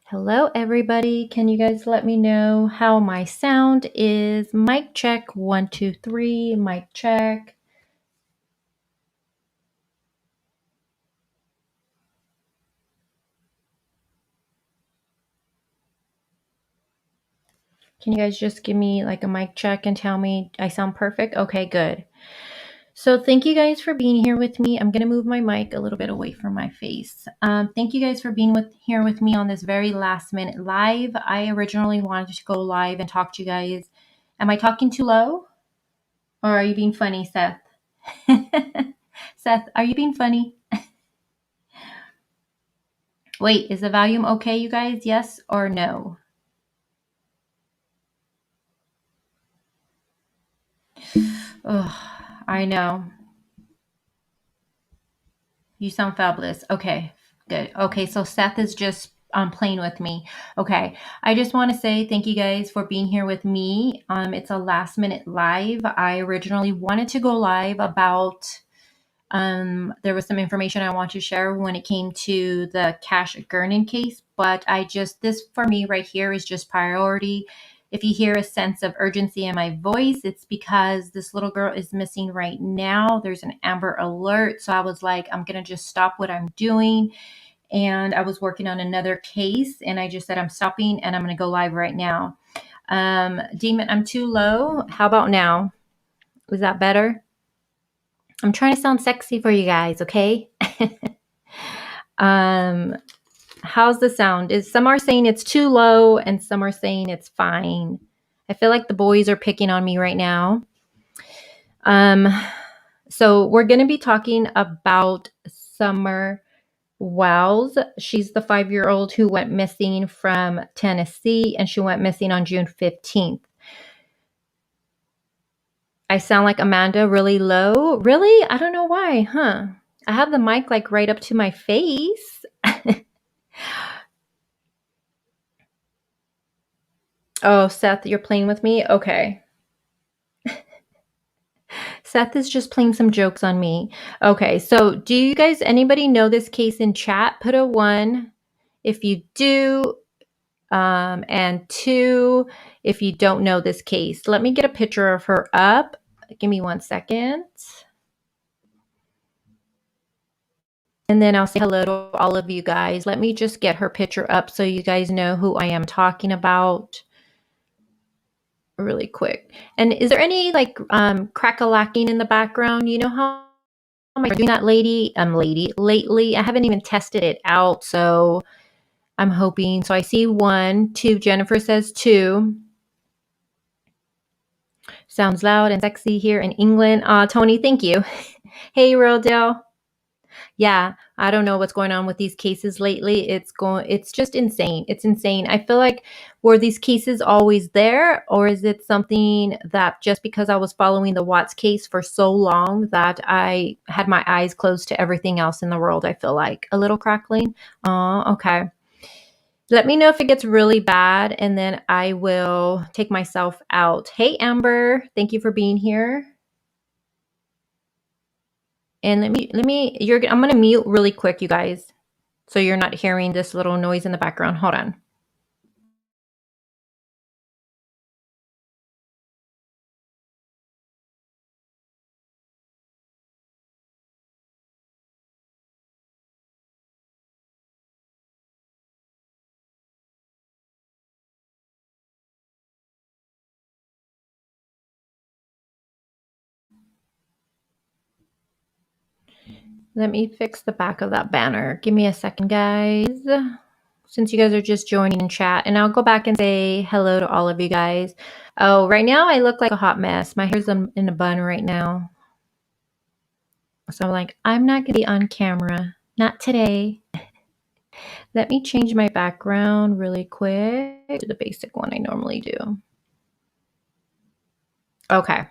Hello, everybody. Can you guys let me know how my sound is? Mic check, 1, 2, 3, mic check. Can you guys just give me like a mic check and tell me I sound perfect? Okay, good. So thank you guys for being here with me. I'm going to move my mic a little bit away from my face. Thank you guys for being here with me on this very last minute live. I originally wanted to go live and talk to you guys. Am I talking too low? Or are you being funny, Seth? Seth, are you being funny? Wait, is the volume okay, you guys? Yes or no? Ugh, I know. You sound fabulous. Okay, good. Okay, so Seth is just playing with me. Okay, I just want to say thank you guys for being here with me. It's a last minute live. I originally wanted to go live about there was some information I want to share when it came to the Cash Gurnan case, but this for me right here is just priority. If you hear a sense of urgency in my voice, it's because this little girl is missing right now. There's an Amber Alert. So I was like, I'm going to just stop what I'm doing. And I was working on another case and I just said, I'm stopping and I'm going to go live right now. Demon, I'm too low. How about now? Was that better? I'm trying to sound sexy for you guys, okay? How's the sound? Some are saying it's too low and some are saying it's fine. I feel like the boys are picking on me right now. So we're going to be talking about Summer Wells. She's the 5-year-old who went missing from Tennessee, and she went missing on June 15th. I sound like Amanda really low. Really? I don't know why, huh? I have the mic like right up to my face. Oh, Seth, you're playing with me? Okay. Seth is just playing some jokes on me. Okay, so do you guys, anybody know this case in chat? Put a 1 if you do, and 2 if you don't know this case. Let me get a picture of her up. Give me 1 second. And then I'll say hello to all of you guys. Let me just get her picture up so you guys know who I am talking about really quick. And is there any like crack-a-lacking in the background? You know how am I doing that lately? I haven't even tested it out, so I'm hoping. So I see 1, 2. Jennifer says 2. Sounds loud and sexy here in England. Tony, thank you. Hey, Rodale. Yeah, I don't know what's going on with these cases lately. It's just insane. It's insane. I feel like were these cases always there, or is it something that just because I was following the Watts case for so long that I had my eyes closed to everything else in the world? I feel like a little crackling. Oh, okay. Let me know if it gets really bad and then I will take myself out. Hey, Amber, thank you for being here. And I'm going to mute really quick, you guys, so you're not hearing this little noise in the background. Hold on. Let me fix the back of that banner. Give me a second, guys, since you guys are just joining in chat. And I'll go back and say hello to all of you guys. Oh, right now I look like a hot mess. My hair's in a bun right now. So I'm like, I'm not going to be on camera. Not today. Let me change my background really quick to the basic one I normally do. Okay.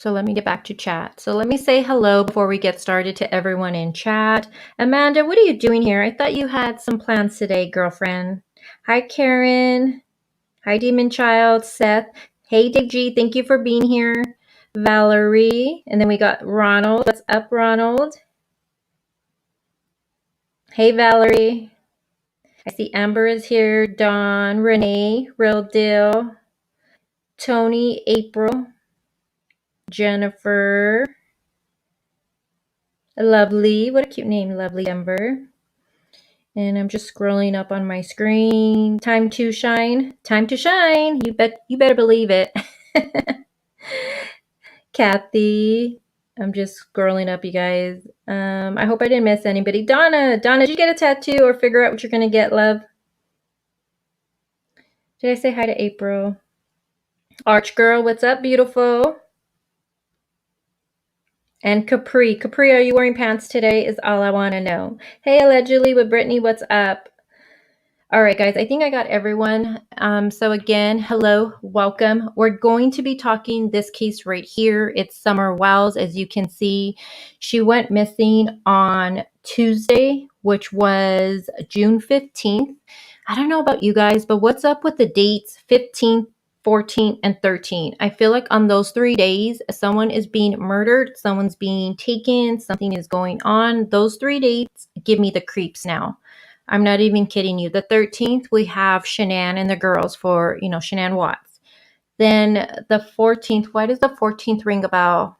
So let me get back to chat. So let me say hello before we get started to everyone in chat. Amanda, what are you doing here? I thought you had some plans today, girlfriend. Hi, Karen. Hi, Demon Child. Seth. Hey, Dig G. Thank you for being here. Valerie. And then we got Ronald. What's up, Ronald? Hey, Valerie. I see Amber is here, Dawn, Renee, Real Deal, Tony, April, Jennifer, Lovely. What a cute name, Lovely Amber. And I'm just scrolling up on my screen. Time to shine. Time to shine. You better believe it. Kathy. I'm just scrolling up, you guys. I hope I didn't miss anybody. Donna, did you get a tattoo or figure out what you're gonna get, love? Did I say hi to April? Arch girl, what's up, beautiful? And Capri, are you wearing pants today? Is all I want to know. Hey, allegedly with Brittany, what's up? All right, guys, I think I got everyone. So again, hello, welcome. We're going to be talking this case right here. It's Summer Wells. As you can see, she went missing on Tuesday, which was June 15th. I don't know about you guys, but what's up with the dates 15th, 14th, and 13th? I feel like on those 3 days, someone is being murdered, someone's being taken, something is going on. Those 3 dates give me the creeps now. I'm not even kidding you. The 13th, we have Shanann and the girls for, Shanann Watts. Then the 14th, why does the 14th ring a bell?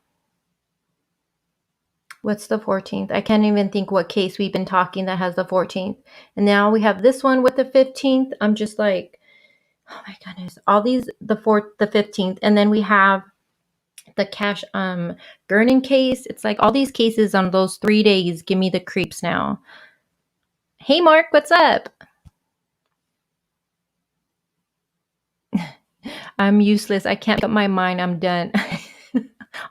What's the 14th? I can't even think what case we've been talking that has the 14th. And now we have this one with the 15th. I'm just like, oh my goodness. All these, the 15th. And then we have the Cash Gernon case. It's like all these cases on those 3 days give me the creeps now. Hey, Mark, what's up? I'm useless. I can't make up my mind. I'm done.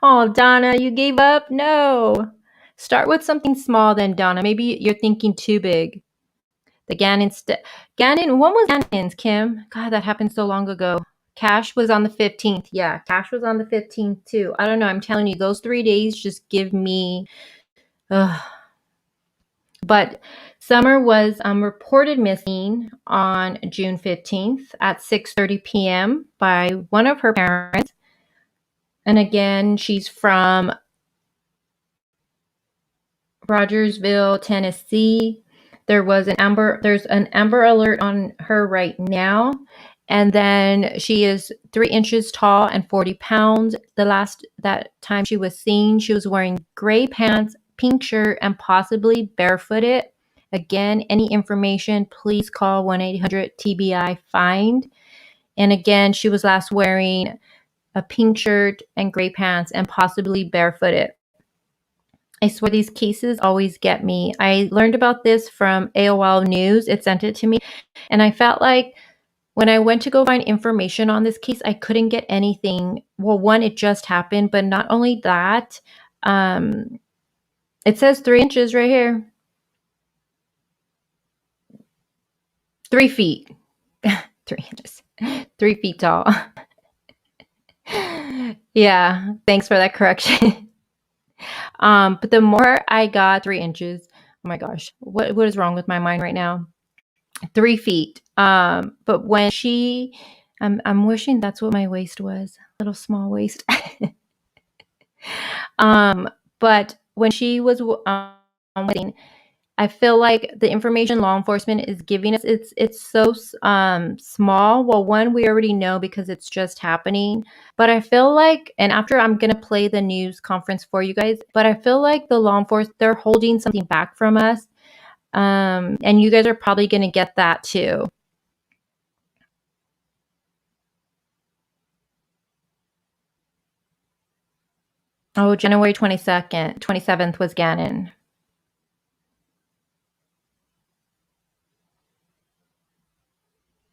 Oh, Donna, you gave up? No. Start with something small then, Donna. Maybe you're thinking too big. The Gannon, when was Gannon's, Kim? God, that happened so long ago. Cash was on the 15th. Yeah, Cash was on the 15th too. I don't know. I'm telling you, those 3 days just give me... But Summer was reported missing on June 15th at 6:30 p.m. by one of her parents. And again, she's from Rogersville, Tennessee. There's an Amber Alert on her right now. And then she is 3 inches tall and 40 pounds. That time she was seen, she was wearing gray pants, pink shirt, and possibly barefooted. Again, any information, please call 1-800-TBI-FIND. And again, she was last wearing a pink shirt and gray pants and possibly barefooted. I swear these cases always get me. I learned about this from AOL News. It sent it to me. And I felt like when I went to go find information on this case, I couldn't get anything. Well, one, it just happened. But not only that, it says 3 inches right here. 3 feet. 3 inches. 3 feet tall. Yeah, thanks for that correction. But the more I got 3 inches, oh my gosh, what is wrong with my mind right now? 3 feet. But when I'm wishing that's what my waist was, a little small waist. But when she was waiting, I feel like the information law enforcement is giving us, it's so small. Well, one, we already know because it's just happening. But I feel like, and after I'm going to play the news conference for you guys, but I feel like the law enforcement, they're holding something back from us. And you guys are probably going to get that too. Oh, January 27th was Gannon.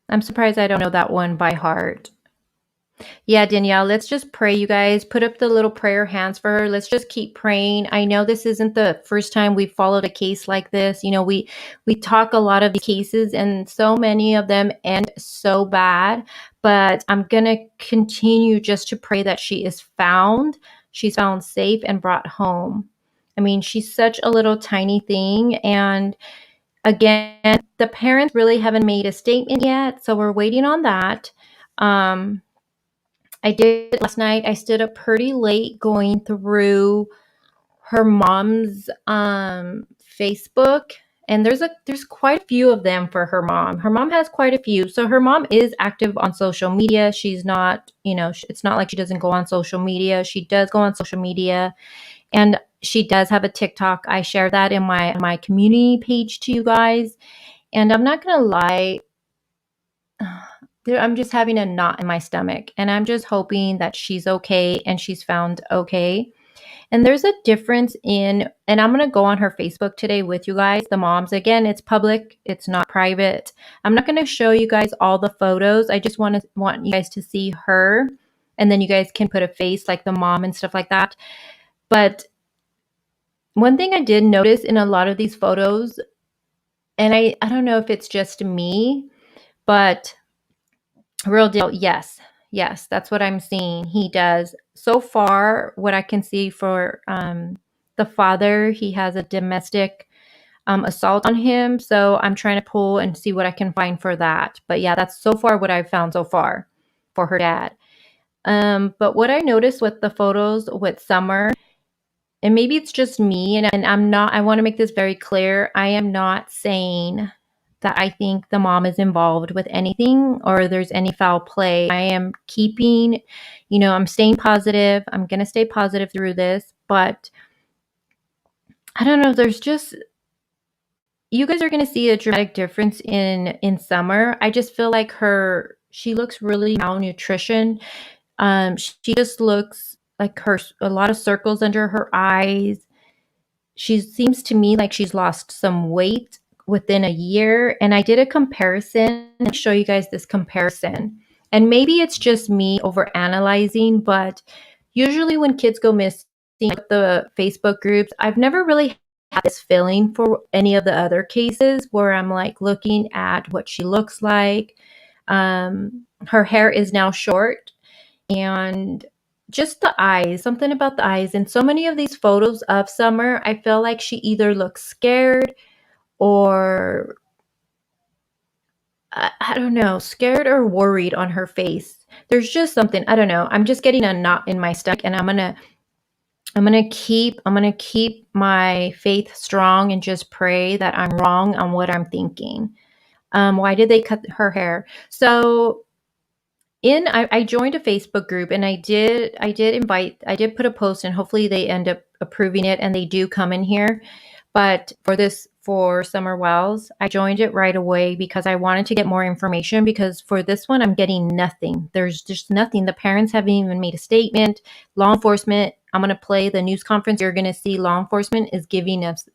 I'm surprised I don't know that one by heart. Yeah, Danielle, let's just pray, you guys. Put up the little prayer hands for her. Let's just keep praying. I know this isn't the first time we've followed a case like this. We talk a lot of these cases, and so many of them end so bad. But I'm going to continue just to pray that she is found. She's found safe and brought home. I mean, she's such a little tiny thing. And again, the parents really haven't made a statement yet. So we're waiting on that. I did last night. I stood up pretty late going through her mom's Facebook, And there's quite a few of them for her mom. Her mom has quite a few. So her mom is active on social media. She's not, it's not like she doesn't go on social media. She does go on social media, and she does have a TikTok. I share that in my community page to you guys. And I'm not gonna lie, I'm just having a knot in my stomach, and I'm just hoping that she's okay and she's found okay. And there's a difference and I'm going to go on her Facebook today with you guys, the moms. Again, it's public, it's not private. I'm not going to show you guys all the photos. I just want you guys to see her, and then you guys can put a face like the mom and stuff like that. But one thing I did notice in a lot of these photos, and I don't know if it's just me, but real deal, yes. Yes, that's what I'm seeing. He does. So far, what I can see for the father, he has a domestic assault on him. So I'm trying to pull and see what I can find for that. But yeah, that's so far what I've found so far for her dad. But what I noticed with the photos with Summer, and maybe it's just me, and I want to make this very clear. I am not saying that I think the mom is involved with anything or there's any foul play. I am keeping, I'm staying positive. I'm going to stay positive through this, but I don't know. There's just, you guys are going to see a dramatic difference in Summer. I just feel like she looks really malnutrition. She just looks like a lot of circles under her eyes. She seems to me like she's lost some weight within a year. And I did a comparison. I'll show you guys this comparison. And maybe it's just me over analyzing, but usually when kids go missing, like the Facebook groups, I've never really had this feeling for any of the other cases where I'm like looking at what she looks like. Her hair is now short, and just the eyes, something about the eyes. In so many of these photos of Summer, I feel like she either looks scared or I don't know, scared or worried on her face. There's just something, I don't know. I'm just getting a knot in my stomach, and I'm gonna keep my faith strong and just pray that I'm wrong on what I'm thinking. Why did they cut her hair? So I joined a Facebook group, and I did put a post, and hopefully they end up approving it and they do come in here. But for Summer Wells, I joined it right away because I wanted to get more information, because for this one I'm getting nothing. There's just nothing. The parents haven't even made a statement. Law enforcement, I'm going to play the news conference. You're going to see law enforcement is giving us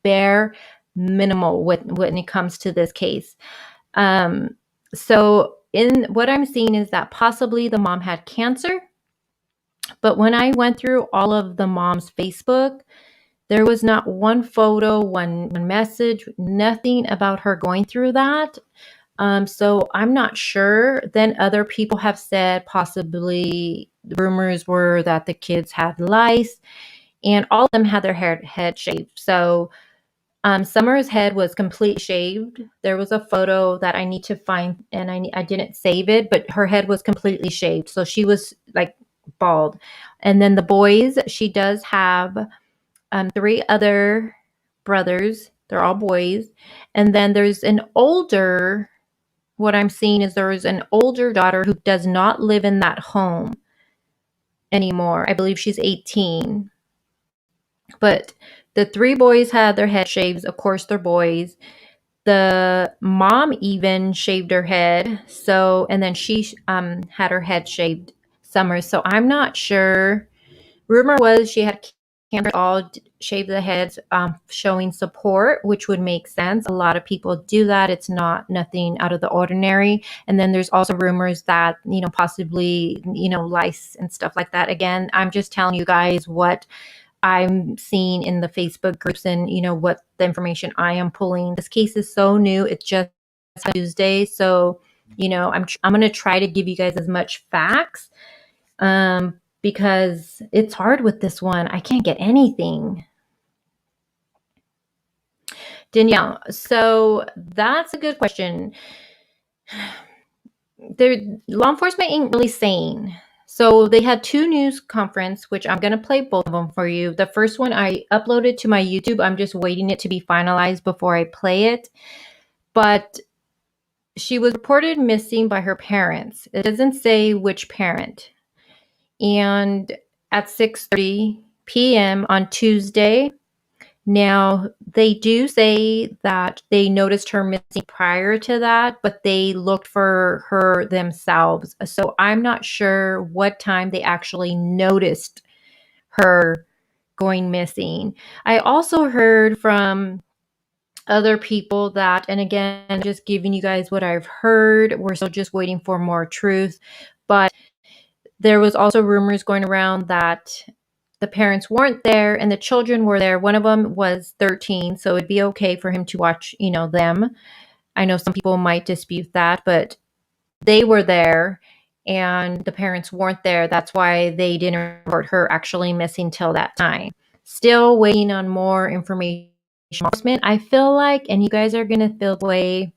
bare minimal when it comes to this case. So in what I'm seeing is that possibly the mom had cancer. But when I went through all of the mom's Facebook, there was not one photo, one message, nothing about her going through that. So I'm not sure. Then other people have said possibly rumors were that the kids had lice, and all of them had their head shaved. So Summer's head was completely shaved. There was a photo that I need to find, and I didn't save it, but her head was completely shaved. So she was like bald. And then the boys, she does have three other brothers. They're all boys. And then what I'm seeing is there is an older daughter who does not live in that home anymore. I believe she's 18. But the three boys had their head shaved. Of course, they're boys. The mom even shaved her head. So, and then she had her head shaved, Summer. So I'm not sure. Rumor was she had cancer, all shaved the heads, showing support, which would make sense. A lot of people do that. It's nothing out of the ordinary. And then there's also rumors that, possibly, lice and stuff like that. Again, I'm just telling you guys what I'm seeing in the Facebook groups and, what the information I am pulling. This case is so new. It's just Tuesday. So, I'm going to try to give you guys as much facts, because it's hard with this one. I can't get anything. Danielle, so that's a good question. Law enforcement ain't really saying. So they had two news conference, which I'm going to play both of them for you. The first one I uploaded to my YouTube. I'm just waiting it to be finalized before I play it. But she was reported missing by her parents. It doesn't say which parent. And at 6:30 p.m. on Tuesday, now, they do say that they noticed her missing prior to that, but they looked for her themselves. So I'm not sure what time they actually noticed her going missing. I also heard from other people that, and again, just giving you guys what I've heard, we're still just waiting for more truth. But there was also rumors going around that the parents weren't there and the children were there. One of them was 13, so it'd be okay for him to watch, them. I know some people might dispute that, but they were there and the parents weren't there. That's why they didn't report her actually missing till that time. Still waiting on more information. I feel like, and you guys are going to feel the way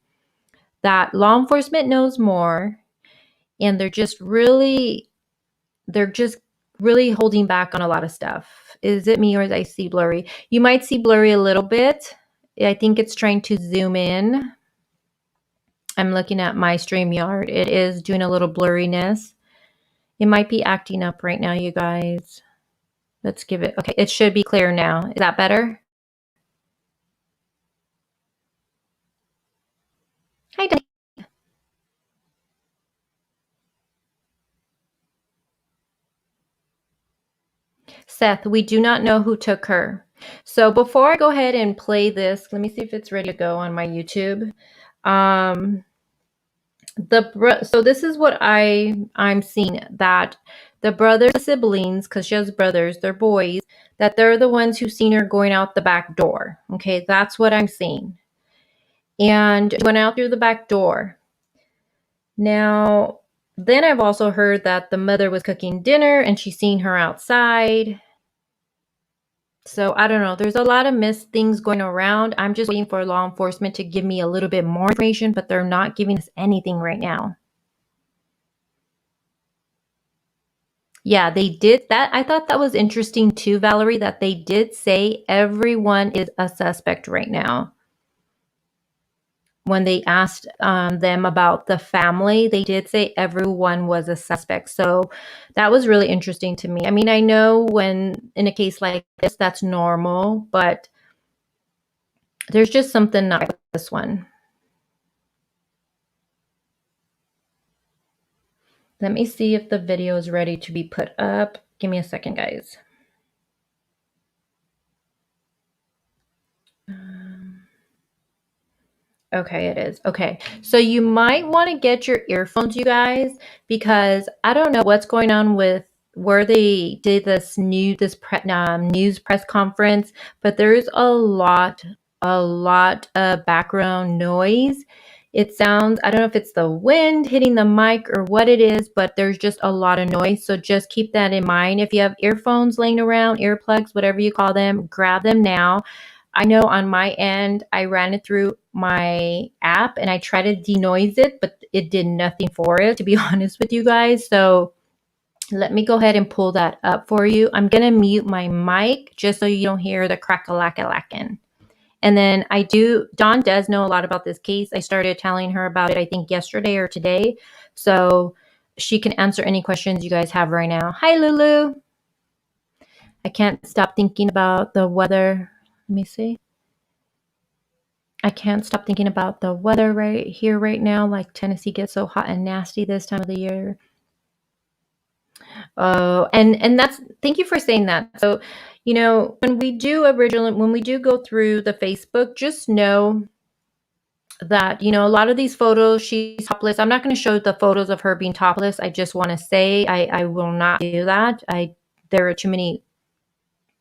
that law enforcement knows more and they're just really holding back on a lot of stuff. Is it me or is I see blurry? You might see blurry a little bit. I think it's trying to zoom in. I'm looking at my StreamYard. It is doing a little blurriness. It might be acting up right now, you guys. Let's give it, okay, it should be clear now. Is that better? Hi, Danny. Seth, we do not know who took her. So before I go ahead and play this, let me see if it's ready to go on my YouTube. So this is what I'm seeing, that the brothers, siblings, because she has brothers, they're boys, that they're the ones who seen her going out the back door. Okay, that's what I'm seeing. And she went out through the back door. Now, then I've also heard that the mother was cooking dinner and she's seen her outside. So I don't know. There's a lot of missed things going around. I'm just waiting for law enforcement to give me a little bit more information, but they're not giving us anything right now. Yeah, they did that. I thought that was interesting too, Valerie, that they did say everyone is a suspect right now. When they asked them about the family, they did say everyone was a suspect. So that was really interesting to me. I mean, I know when in a case like this, that's normal, but there's just something not with this one. Let me see if the video is ready to be put up. Give me a second, guys. Okay, it is. Okay. So you might want to get your earphones, you guys, because I don't know what's going on with where they did this news press conference, but there's a lot of background noise. It sounds, I don't know if it's the wind hitting the mic or what it is, but there's just a lot of noise. So just keep that in mind. If you have earphones laying around, earplugs, whatever you call them, grab them now. I know on my end, I ran it through my app and I tried to denoise it, but it did nothing for it, to be honest with you guys. So let me go ahead and pull that up for you. I'm going to mute my mic just so you don't hear the crack-a-lack-a-lackin'. And then Dawn does know a lot about this case. I started telling her about it, I think yesterday or today. So she can answer any questions you guys have right now. Hi, Lulu. I can't stop thinking about the weather. Let me see. I can't stop thinking about the weather right here right now. Like Tennessee gets so hot and nasty this time of the year. Oh, and that's, thank you for saying that. So, when we do go through the Facebook, just know that, a lot of these photos, she's topless. I'm not going to show the photos of her being topless. I just want to say I will not do that. There are too many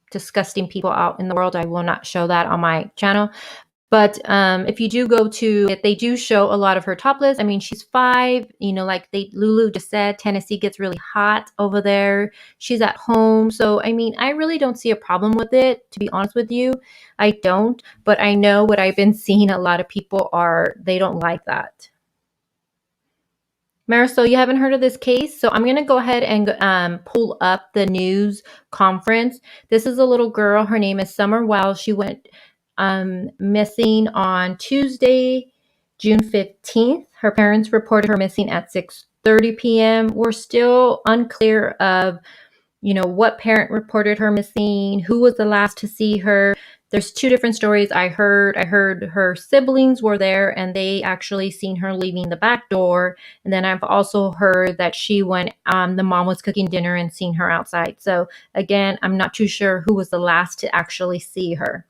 disgusting people out in the world. I will not show that on my channel. But if you do go to it, they do show a lot of her topless. I mean, she's 5, like Lulu just said, Tennessee gets really hot over there. She's at home. So, I mean, I really don't see a problem with it, to be honest with you. I don't, but I know what I've been seeing, a lot of people they don't like that. Marisol, you haven't heard of this case? So I'm going to go ahead and pull up the news conference. This is a little girl. Her name is Summer Wells. She went missing on Tuesday, June 15th. Her parents reported her missing at 6:30 p.m. We're still unclear of what parent reported her missing, who was the last to see her. There's two different stories I heard. I heard her siblings were there and they actually seen her leaving the back door. And then I've also heard that she went, the mom was cooking dinner and seen her outside. So again, I'm not too sure who was the last to actually see her.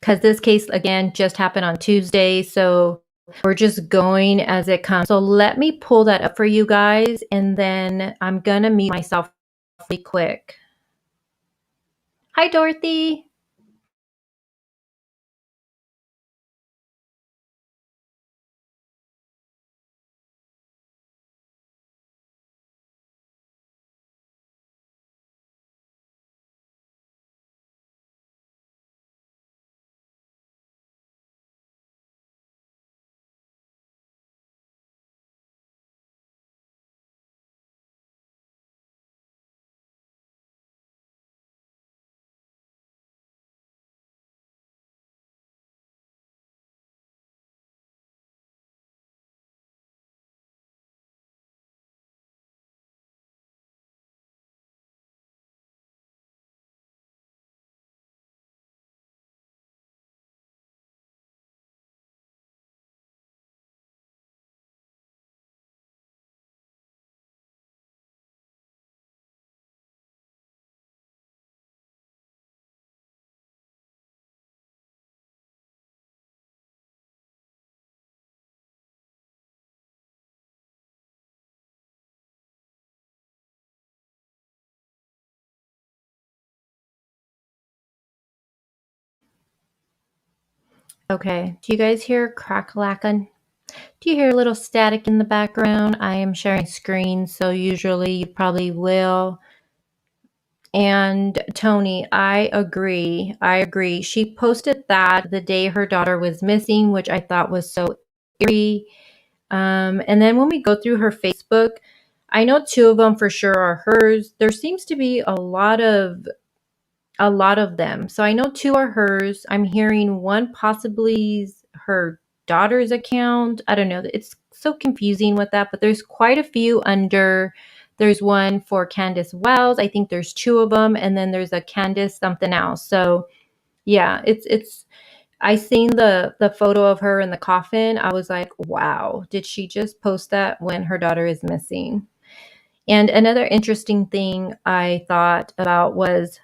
Because this case, again, just happened on Tuesday. So we're just going as it comes. So let me pull that up for you guys. And then I'm going to mute myself really quick. Hi, Dorothy. Okay, do you guys hear crack-a-lackin'? Do you hear a little static in the background? I am sharing screen, so usually you probably will. And Tony, I agree. I agree. She posted that the day her daughter was missing, which I thought was so eerie. And then when we go through her Facebook, I know two of them for sure are hers. There seems to be a lot of them. So I know two are hers. I'm hearing one possibly is her daughter's account. I don't know. It's so confusing with that, but there's quite a few under. There's one for Candace Wells. I think there's two of them, and then there's a Candace something else. So yeah, it's. I seen the photo of her in the coffin. I was like, wow, did she just post that when her daughter is missing? And another interesting thing I thought about was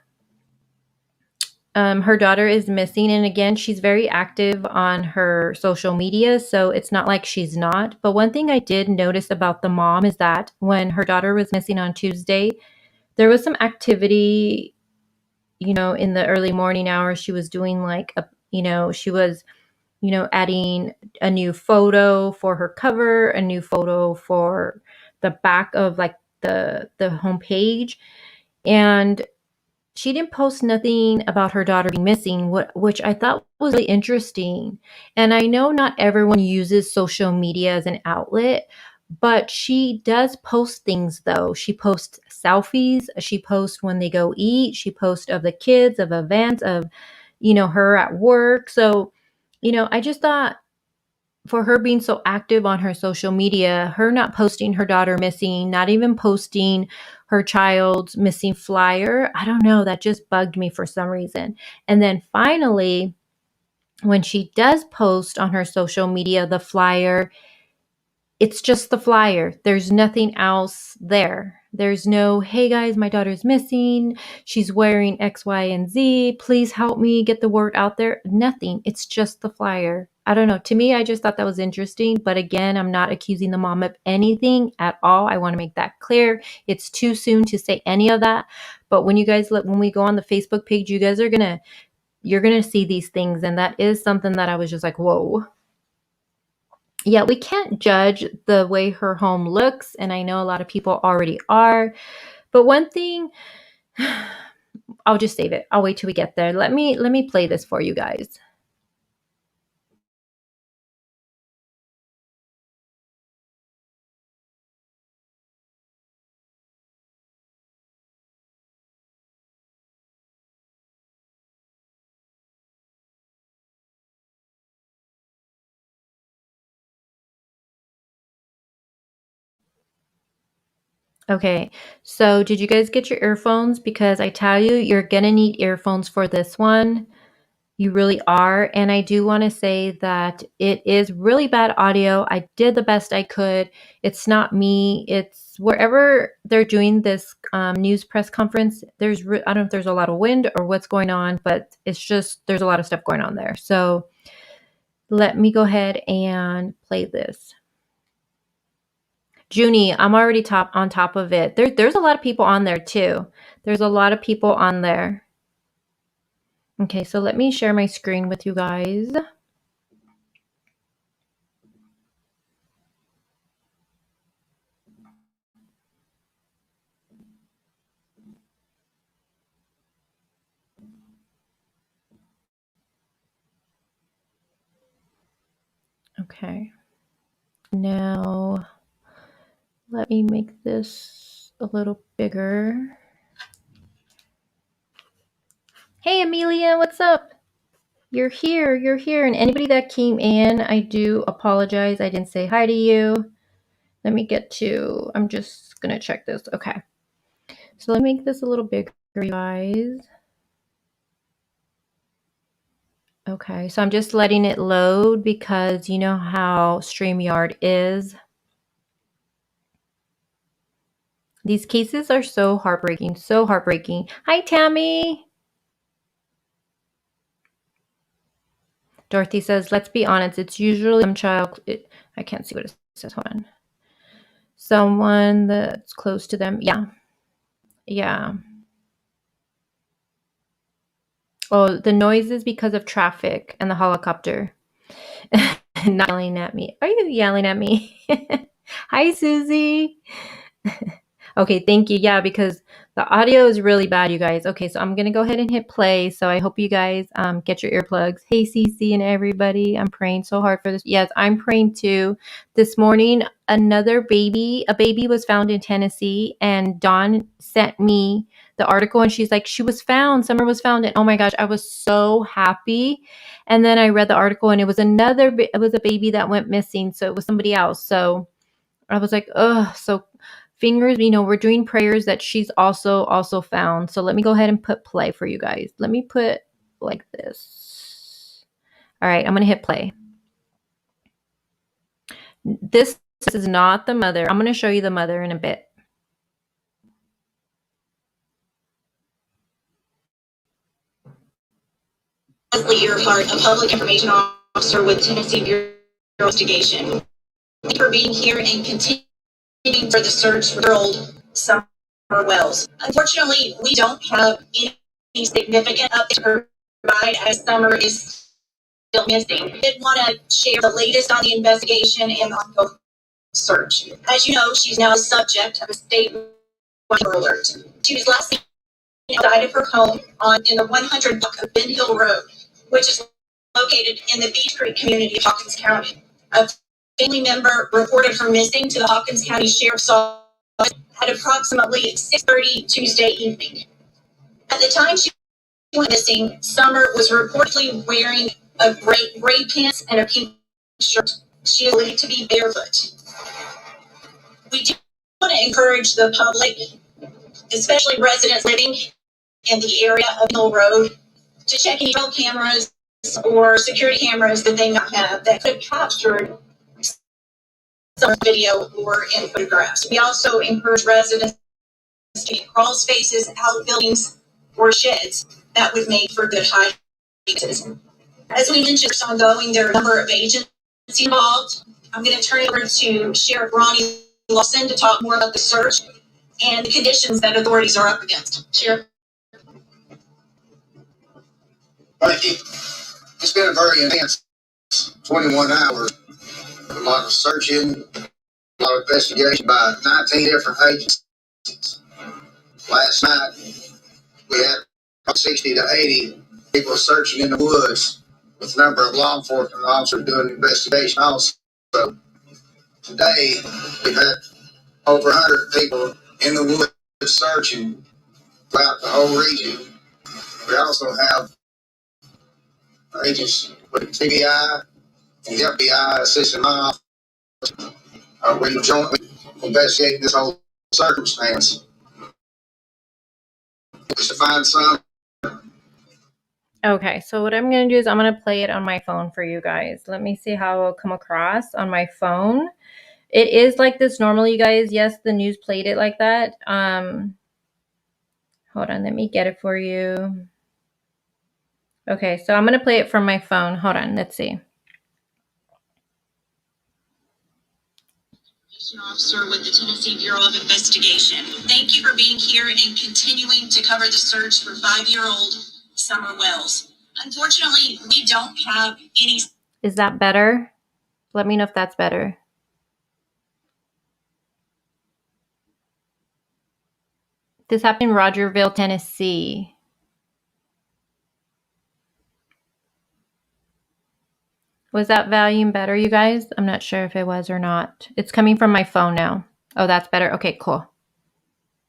her daughter is missing. And again, she's very active on her social media. So it's not like she's not. But one thing I did notice about the mom is that when her daughter was missing on Tuesday, there was some activity, in the early morning hours. She was doing like she was, adding a new photo for her cover, a new photo for the back of like the homepage. And she didn't post nothing about her daughter being missing, which I thought was really interesting. And I know not everyone uses social media as an outlet, but she does post things though. She posts selfies, she posts when they go eat, she posts of the kids, of events, of, her at work. So, I just thought for her being so active on her social media, her not posting her daughter missing, not even posting her child's missing flyer, I don't know, that just bugged me for some reason. And then finally, when she does post on her social media the flyer, it's just the flyer. There's nothing else there. There's no, hey guys, my daughter's missing. She's wearing X, Y, and Z. Please help me get the word out there. Nothing. It's just the flyer. I don't know. To me, I just thought that was interesting. But again, I'm not accusing the mom of anything at all. I want to make that clear. It's too soon to say any of that. But when when we go on the Facebook page, you're gonna see these things. And that is something that I was just like, whoa. Yeah, we can't judge the way her home looks, and I know a lot of people already are. But one thing, I'll just save it. I'll wait till we get there. Let me play this for you guys. Okay, so did you guys get your earphones? Because I tell you, you're gonna need earphones for this one. You really are. And I do want to say that it is really bad audio. I did the best I could. It's not me. It's wherever they're doing this news press conference. I don't know if there's a lot of wind or what's going on, but it's just there's a lot of stuff going on there. So let me go ahead and play this. Junie, I'm already on top of it. There's a lot of people on there too. There's a lot of people on there. Okay, so let me share my screen with you guys. Okay. Now, let me make this a little bigger. Hey, Amelia, what's up? You're here. And anybody that came in, I do apologize. I didn't say hi to you. I'm just going to check this. Okay. So let me make this a little bigger, you guys. Okay, so I'm just letting it load because you know how StreamYard is. These cases are so heartbreaking, so heartbreaking. Hi, Tammy. Dorothy says, let's be honest, it's usually some child. I can't see what it says. Hold on. Someone that's close to them. Yeah. Yeah. Oh, the noise is because of traffic and the helicopter. Not yelling at me. Are you yelling at me? Hi, Susie. Okay, thank you. Yeah, because the audio is really bad, you guys. Okay, so I'm going to go ahead and hit play. So I hope you guys get your earplugs. Hey, Cece and everybody. I'm praying so hard for this. Yes, I'm praying too. This morning, a baby was found in Tennessee, and Dawn sent me the article, and she's like, Summer was found. And oh my gosh, I was so happy. And then I read the article, and it was a baby that went missing. So it was somebody else. So I was like, oh, so fingers, we're doing prayers that she's also found. So let me go ahead and put play for you guys. Let me put like this. All right, I'm going to hit play. This is not the mother. I'm going to show you the mother in a bit. Leslie Earhart, a public information officer with Tennessee Bureau of Investigation. Thank you for being here and continuing for the search for girl Summer Wells. Unfortunately, we don't have any significant updates to provide as Summer is still missing. I did want to share the latest on the investigation and ongoing search. As you know, she's now a subject of a statewide alert. She was last seen outside of her home in the 100 block of Ben Hill Road, which is located in the Beach Creek community of Hawkins County. A family member reported her missing to the Hawkins County Sheriff's Office at approximately 6:30 Tuesday evening. At the time she went missing, Summer was reportedly wearing a gray pants and a pink shirt. She is believed to be barefoot. We do want to encourage the public, especially residents living in the area of Hill Road, to check any trail cameras or security cameras that they might have that could have captured some video or in photographs. We also encourage residents to get crawl spaces, outbuildings, or sheds that would make for good hiding places. As we mentioned, it's ongoing. There are a number of agents involved. I'm going to turn it over to Sheriff Ronnie Lawson to talk more about the search and the conditions that authorities are up against. Sheriff. Thank you. It's been a very intense 21 hours. A lot of searching, a lot of investigation by 19 different agencies. Last night, we had 60 to 80 people searching in the woods with a number of law enforcement officers doing the investigation also. Today, we've had over 100 people in the woods searching throughout the whole region. We also have agents with TBI and the FBI assisting my office. We're jointly investigating this whole circumstance is to find some. Okay, so what I'm going to do is I'm going to play it on my phone for you guys. Let me see how it'll come across on my phone. It is like this normally, you guys. Yes, the news played it like that. Hold on, let me get it for you. Okay, so I'm going to play it from my phone. Hold on, let's see. Officer with the Tennessee Bureau of Investigation. Thank you for being here and continuing to cover the search for 5-year-old Summer Wells. Unfortunately, we don't have any. Is that better? Let me know if that's better. This happened in Rogerville, Tennessee. Was that volume better, you guys? I'm not sure if it was or not. It's coming from my phone now. Oh, that's better. Okay, cool.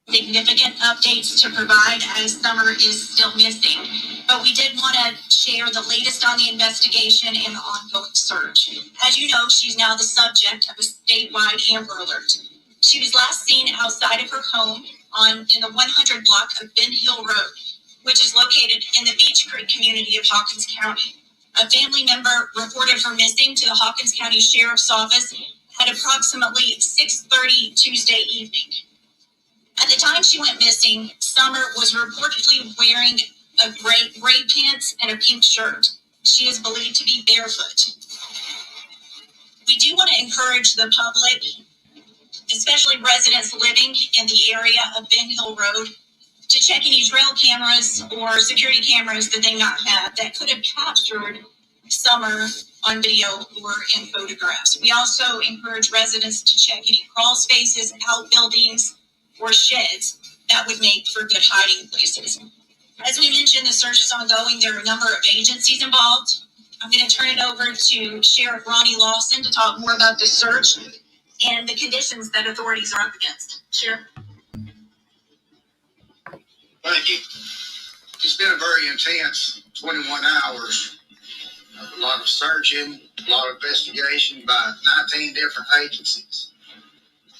Significant updates to provide as Summer is still missing, but we did want to share the latest on the investigation and the ongoing search. As you know, she's now the subject of a statewide Amber Alert. She was last seen outside of her home in the 100 block of Ben Hill Road, which is located in the Beech Creek community of Hawkins County. A family member reported her missing to the Hawkins County Sheriff's Office at approximately 6:30 Tuesday evening. At the time she went missing, Summer was reportedly wearing a gray pants and a pink shirt. She is believed to be barefoot. We do want to encourage the public, especially residents living in the area of Ben Hill Road, to check any trail cameras or security cameras that they might have that could have captured Summer on video or in photographs. We also encourage residents to check any crawl spaces, outbuildings, or sheds that would make for good hiding places. As we mentioned, the search is ongoing. There are a number of agencies involved. I'm going to turn it over to Sheriff Ronnie Lawson to talk more about the search and the conditions that authorities are up against. Sheriff? Thank you. It's been a very intense 21 hours. A lot of searching, a lot of investigation by 19 different agencies.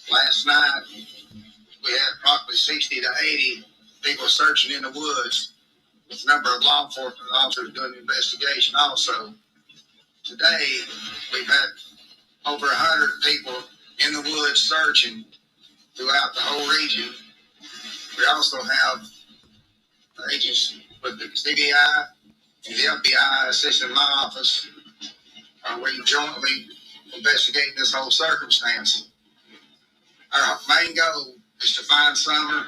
Last night, we had probably 60 to 80 people searching in the woods, with a number of law enforcement officers doing the investigation also. Today, we've had over 100 people in the woods searching throughout the whole region. We also have agents with the CBI and the FBI assisting my office. We're jointly investigating this whole circumstance. Our main goal is to find Summer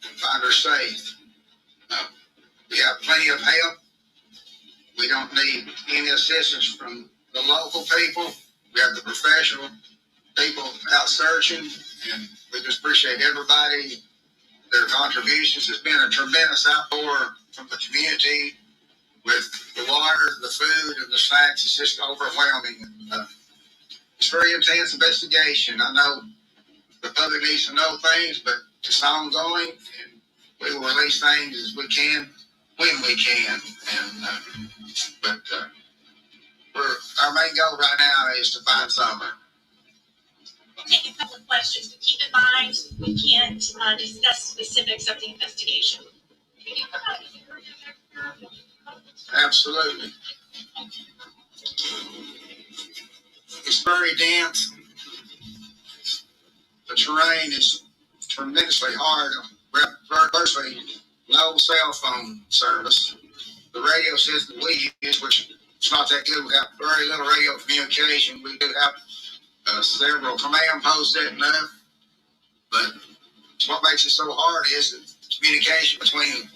and find her safe. We have plenty of help. We don't need any assistance from the local people. We have the professional people out searching, and we just appreciate everybody, their contributions. It's been a tremendous outpour from the community with the water, the food, and the snacks. It's just overwhelming. It's a very intense investigation. I know the public needs to know things, but it's ongoing, and we will release things as we can when we can. But our main goal right now is to find Summer. We'll take a couple of questions, but keep in mind we can't discuss specifics of the investigation. Can you provide Absolutely. It's very dense. The terrain is tremendously hard. Firstly, no cell phone service. The radio system we use, which is not that good, we have very little radio communication. We do have several command posts setting up, but what makes it so hard is the communication between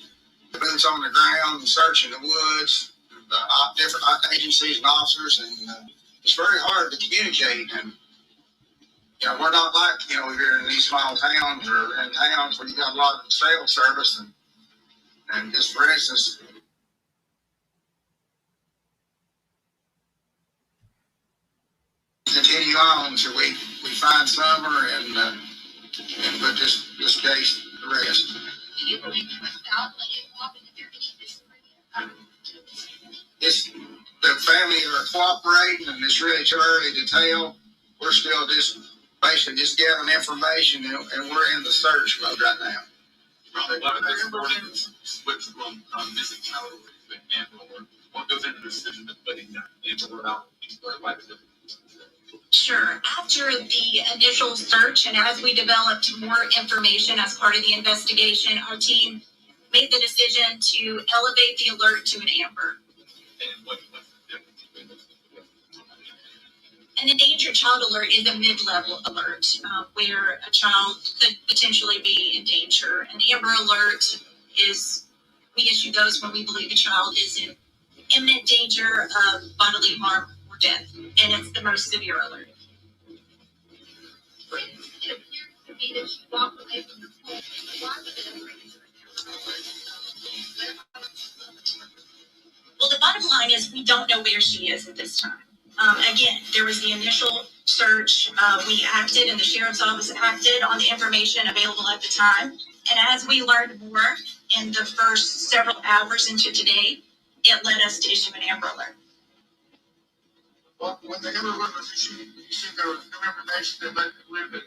the boots on the ground and searching the woods, the different agencies and officers, and it's very hard to communicate. And we're not like you're in these small towns or in towns where you got a lot of cell service, and just for instance, continue on until we find Summer and put this case to rest. Do you believe you must outlet involved in the family are cooperating, and it's really too early to tell. We're still just basically just gathering information, and we're in the search mode right now. A lot of this reporting is switched from missing child to Amber Alert. What goes into the decision of putting that Amber Alert out? Sure. After the initial search and as we developed more information as part of the investigation, our team made the decision to elevate the alert to an amber. And what's the difference between those two? An endangered child alert is a mid-level alert where a child could potentially be in danger. An amber alert is, we issue those when we believe a child is in imminent danger of bodily harm or death, and it's the most severe alert. Well, the bottom line is we don't know where she is at this time. Again, there was the initial search. We acted, and the sheriff's office acted on the information available at the time. And as we learned more in the first several hours into today, it led us to issue an amber alert. Well, when the Amber Alert was issued, you said there was new information that led you to believe that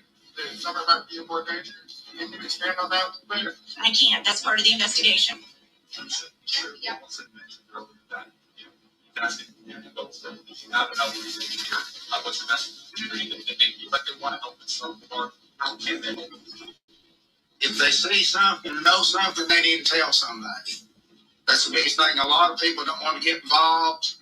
something might be more dangerous. Can you expand on that later? I can't. That's part of the investigation. What's the best community that they feel like they want to help themselves, or how can they help? If they see something or know something, they need to tell somebody. That's the biggest thing. A lot of people don't want to get involved.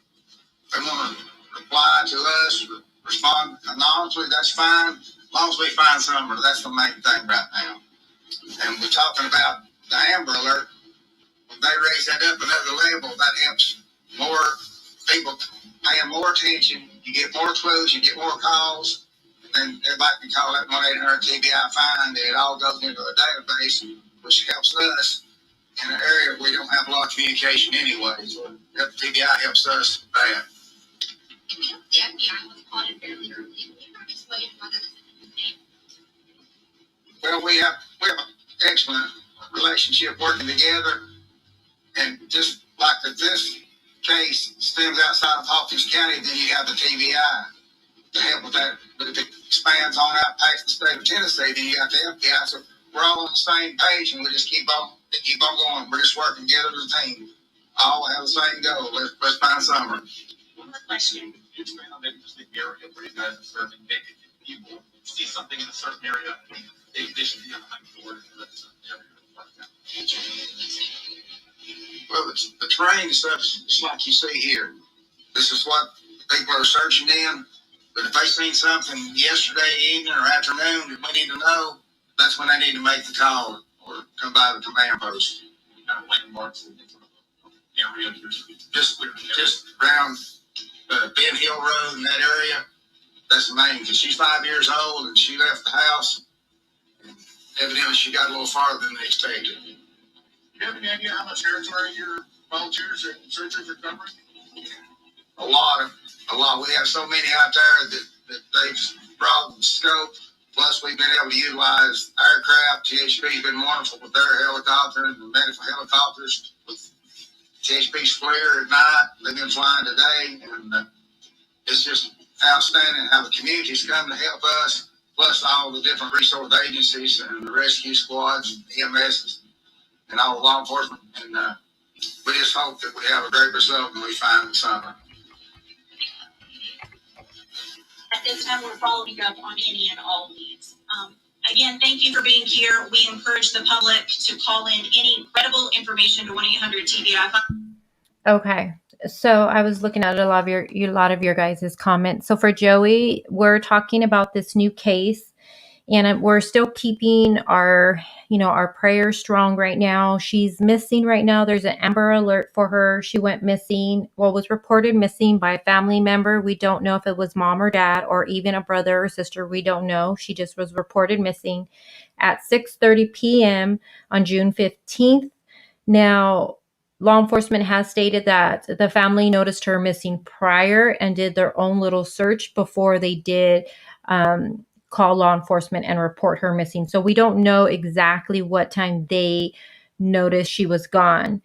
They want to reply to us, respond anonymously. That's fine, as long as we find something. That's the main thing right now. And we're talking about the Amber Alert. When they raise that up another level, that helps more people paying more attention. You get more clues, you get more calls, and then everybody can call that 1-800-TBI find. It all goes into a database, which helps us in an area where we don't have a lot of communication anyway. So TBI helps us with that. And the FBI was called in fairly early. Can you explain whether this is the same? Well, we have an excellent relationship working together, and just like this case stems outside of Hawkins County, then you have the TBI to help with that. But if it expands on out past the state of Tennessee, then you got the FBI. So we're all on the same page, and we just keep on going. We're just working together as a team. All have the same goal. Let's find somewhere. One more question. Can you expand on maybe just the area where you guys are serving? Maybe if people see something in a certain area, they should be on the hunt for it in a certain area. Well, the terrain stuff is just like you see here. This is what people are searching in. But if they seen something yesterday evening or afternoon that we need to know, that's when they need to make the call or come by the command post. Kind of landmarks in the area. Just around Ben Hill Road in that area. That's the main, because she's 5 years old and she left the house. Evidently, she got a little farther than they expected. Do you have any idea how much territory your volunteers and searchers are covering? A lot. We have so many out there that they've broadened the scope. Plus, we've been able to utilize aircraft. THP's been wonderful with their helicopter and the medical helicopters. With THP's FLIR at night, they've been flying today, and it's just outstanding how the community's come to help us. Plus, all the different resource agencies and the rescue squads, and EMS, and all the law enforcement. And we just hope that we have a great result when we find something. At this time, we're following up on any and all leads. Again, thank you for being here. We encourage the public to call in any credible information to 1-800-TBI. Okay. So I was looking at a lot of your guys' comments. So for Joey, we're talking about this new case, and we're still keeping our prayers strong right now. She's missing right now. There's an Amber Alert for her. She went missing, was reported missing by a family member. We don't know if it was mom or dad or even a brother or sister. We don't know. She just was reported missing at 6:30 p.m. on June 15th. Now, law enforcement has stated that the family noticed her missing prior and did their own little search before they did call law enforcement and report her missing. So we don't know exactly what time they noticed she was gone.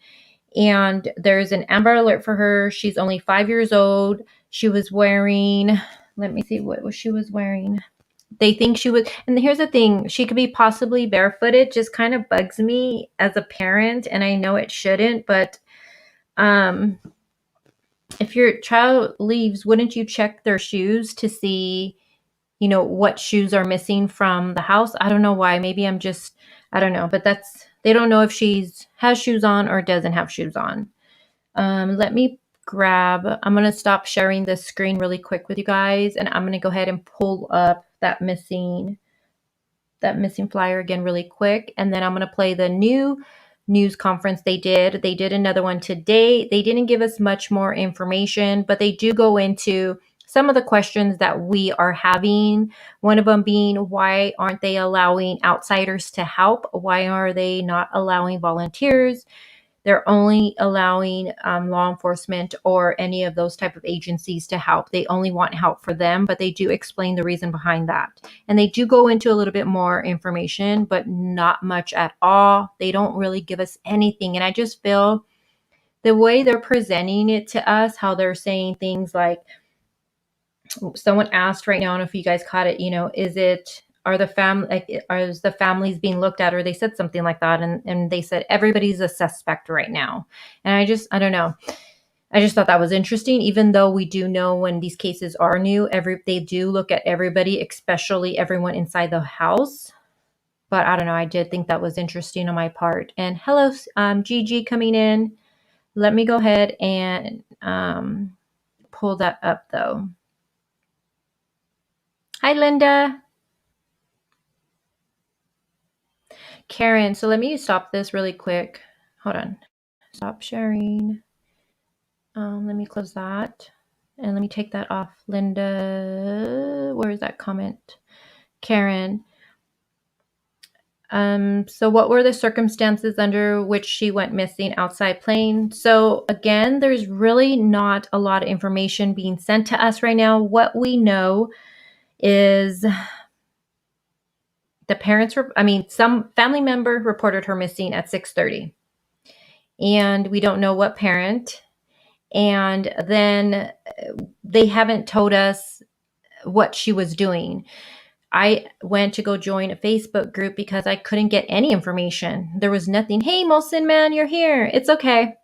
And there's an Amber Alert for her. She's only 5 years old. She was wearing, let me see, what was she was wearing? they think she was, and here's the thing, she could be possibly barefooted, just kind of bugs me as a parent, and I know it shouldn't, but um if your child leaves, wouldn't you check their shoes to see, what shoes are missing from the house? I don't know why. Maybe I don't know, but they don't know if she's has shoes on or doesn't have shoes on. Let me I'm going to stop sharing this screen really quick with you guys, and I'm going to go ahead and pull up that missing flyer again really quick, and then I'm going to play the new news conference they did. They did another one today. They didn't give us much more information, but they do go into some of the questions that we are having. One of them being, why aren't they allowing outsiders to help? Why are they not allowing volunteers? They're only allowing law enforcement or any of those type of agencies to help. They only want help for them, but they do explain the reason behind that. And they do go into a little bit more information, but not much at all. They don't really give us anything. And I just feel the way they're presenting it to us, how they're saying things like, someone asked right now, I don't know if you guys caught it, are the families being looked at, or they said something like that, and they said everybody's a suspect right now. And I don't know, I just thought that was interesting, even though we do know when these cases are new, they do look at everybody, especially everyone inside the house. But I don't know, I did think that was interesting on my part. And hello, Gigi coming in. Let me go ahead and pull that up though. Hi, Linda. Karen, so let me stop this really quick. Hold on. Stop sharing. Let me close that. And let me take that off. Linda, where is that comment? Karen. So what were the circumstances under which she went missing outside plane? So again, there's really not a lot of information being sent to us right now. What we know is some family member reported her missing at 6:30. And we don't know what parent. And then they haven't told us what she was doing. I went to go join a Facebook group because I couldn't get any information. There was nothing. Hey, Molson man, you're here. It's okay.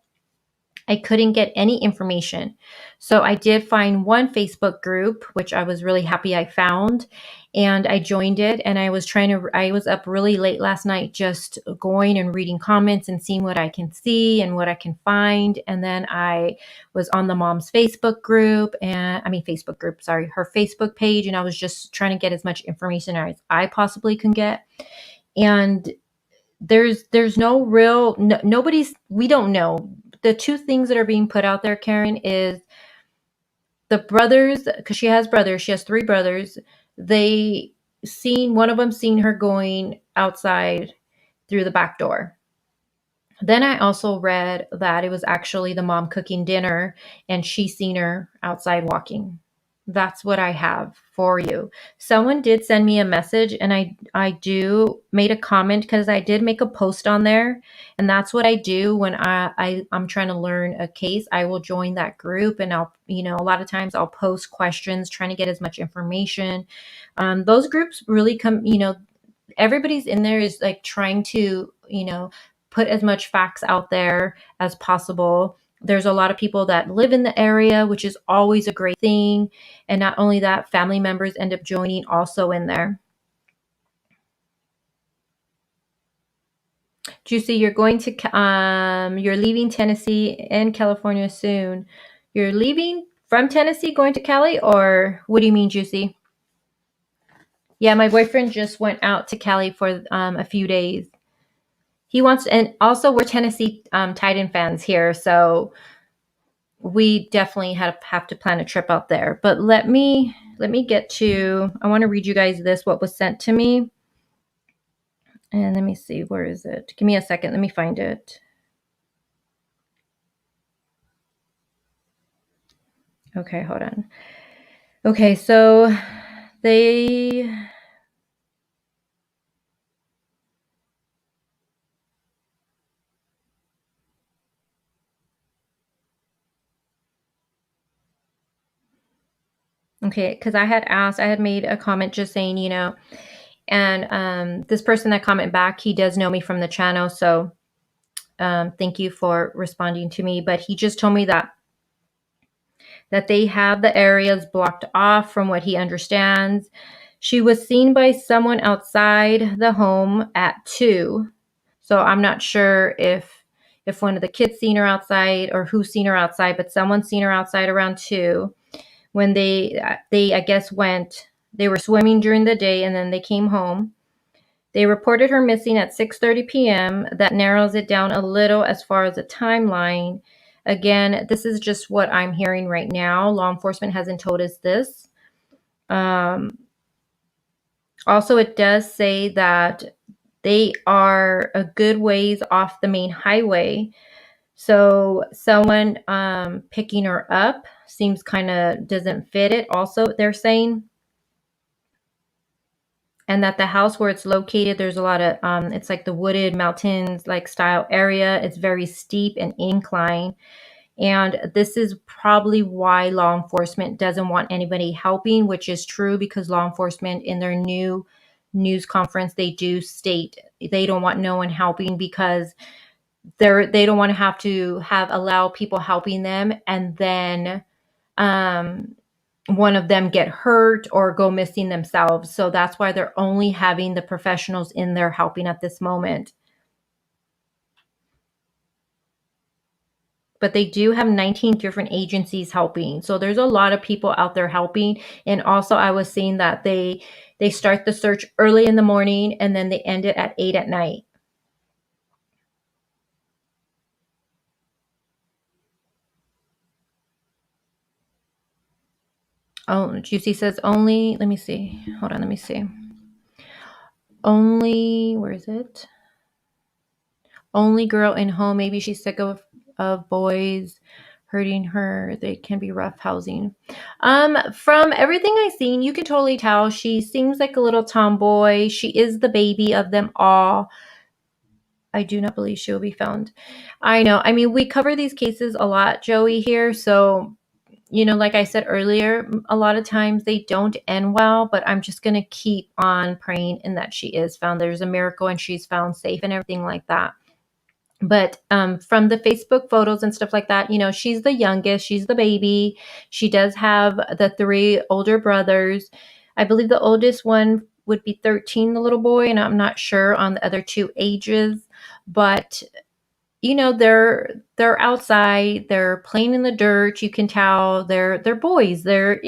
I couldn't get any information. So I did find one Facebook group, which I was really happy I found, and I joined it. And I was up really late last night, just going and reading comments and seeing what I can see and what I can find. And then I was on the mom's Facebook group her Facebook page. And I was just trying to get as much information as I possibly can get. And there's no real, we don't know. The two things that are being put out there, Karen, is the brothers, because she has brothers, she has three brothers. One of them seen her going outside through the back door. Then I also read that it was actually the mom cooking dinner and she seen her outside walking. That's what I have for you. Someone did send me a message, and I do made a comment because I did make a post on there, and that's what I do when I'm trying to learn a case. I will join that group, and I'll, a lot of times I'll post questions trying to get as much information. Those groups really come, everybody's in there is like trying to, put as much facts out there as possible. There's a lot of people that live in the area, which is always a great thing. And not only that, family members end up joining also in there. Juicy, you're leaving Tennessee and California soon. You're leaving from Tennessee going to Cali, or what do you mean, Juicy? Yeah, my boyfriend just went out to Cali for a few days. He wants, and also we're Tennessee Titan fans here, so we definitely have to plan a trip out there. But let me get to, I want to read you guys what was sent to me. And let me see, where is it? Give me a second, let me find it. Okay, hold on. Okay, so they Okay, because I had made a comment just saying, and this person that comment back, he does know me from the channel, so thank you for responding to me. But he just told me that they have the areas blocked off from what he understands. She was seen by someone outside the home at 2. So I'm not sure if one of the kids seen her outside or who's seen her outside, but someone's seen her outside around 2 when they I guess they were swimming during the day and then they came home. They reported her missing at 6:30 p.m. That narrows it down a little as far as the timeline. Again, this is just what I'm hearing right now. Law enforcement hasn't told us this. Also, it does say that they are a good ways off the main highway. So someone picking her up seems kind of doesn't fit it. Also, they're saying, and that the house where it's located, there's a lot of it's like the wooded mountains like style area. It's very steep and incline, and this is probably why law enforcement doesn't want anybody helping, which is true because law enforcement in their new news conference, they do state they don't want no one helping because they don't want to have allow people helping them and then um one of them get hurt or go missing themselves. So that's why they're only having the professionals in there helping at this moment. But they do have 19 different agencies helping. So there's a lot of people out there helping. And also I was seeing that they start the search early in the morning and then they end it at 8 at night. Oh, Juicy says only, let me see. Hold on, let me see. Only, where is it? Only girl in home. Maybe she's sick of boys hurting her. They can be rough housing. From everything I've seen, you can totally tell she seems like a little tomboy. She is the baby of them all. I do not believe she will be found. I know. I mean, we cover these cases a lot, Joey, here. So, like I said earlier, a lot of times they don't end well, but I'm just going to keep on praying and that she is found. There's a miracle and she's found safe and everything like that. But from the Facebook photos and stuff like that, she's the youngest. She's the baby. She does have the 3 older brothers. I believe the oldest one would be 13, the little boy, and I'm not sure on the other 2 ages. But they're outside. They're playing in the dirt. You can tell they're boys. They're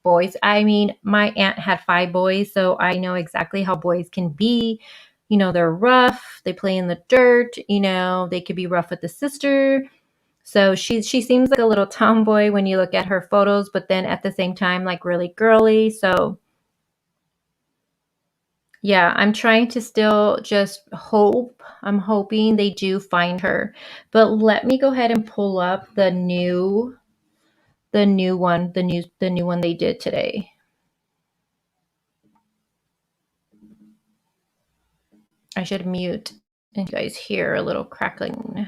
boys. I mean, my aunt had 5 boys, so I know exactly how boys can be. They're rough. They play in the dirt. They could be rough with the sister. So she seems like a little tomboy when you look at her photos, but then at the same time, like really girly. So yeah, I'm trying to still just hope. I'm hoping they do find her. But let me go ahead and pull up the new one, the new one they did today. I should mute and you guys hear a little crackling.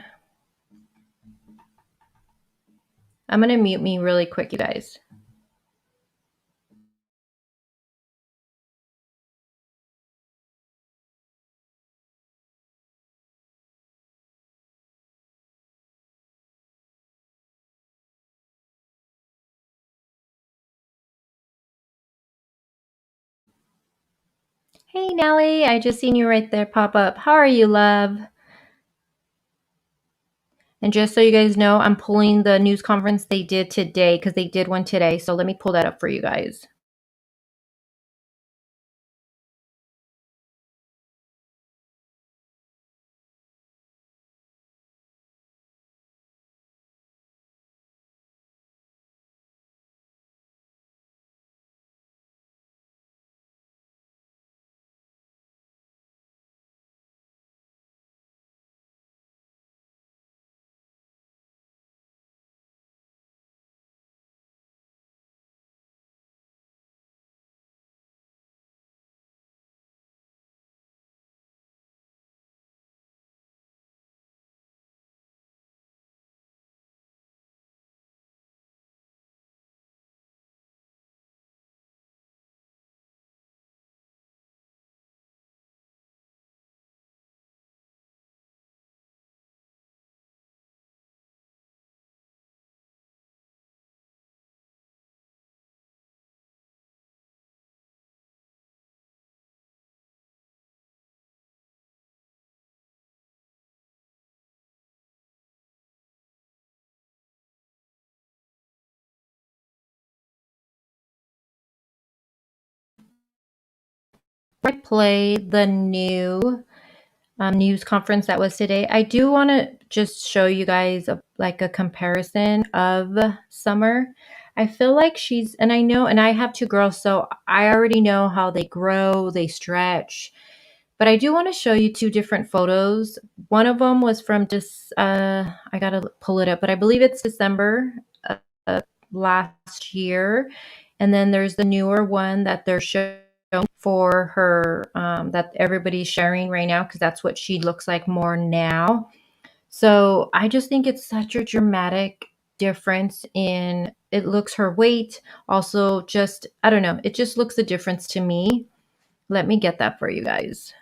I'm going to mute me really quick, you guys. Hey, Nellie, I just seen you right there pop up. How are you, love? And just so you guys know, I'm pulling the news conference they did today because they did one today. So let me pull that up for you guys. I play the new news conference that was today, I do want to just show you guys a comparison of Summer. I feel like and I know, and I have two girls, so I already know how they grow, they stretch. But I do want to show you two different photos. One of them was from I gotta pull it up, but I believe it's December of last year. And then there's the newer one that they're showing for her that everybody's sharing right now, because that's what she looks like more now. So I just think it's such a dramatic difference in it looks her weight. Also, just I don't know, it just looks a difference to me. Let me get that for you guys.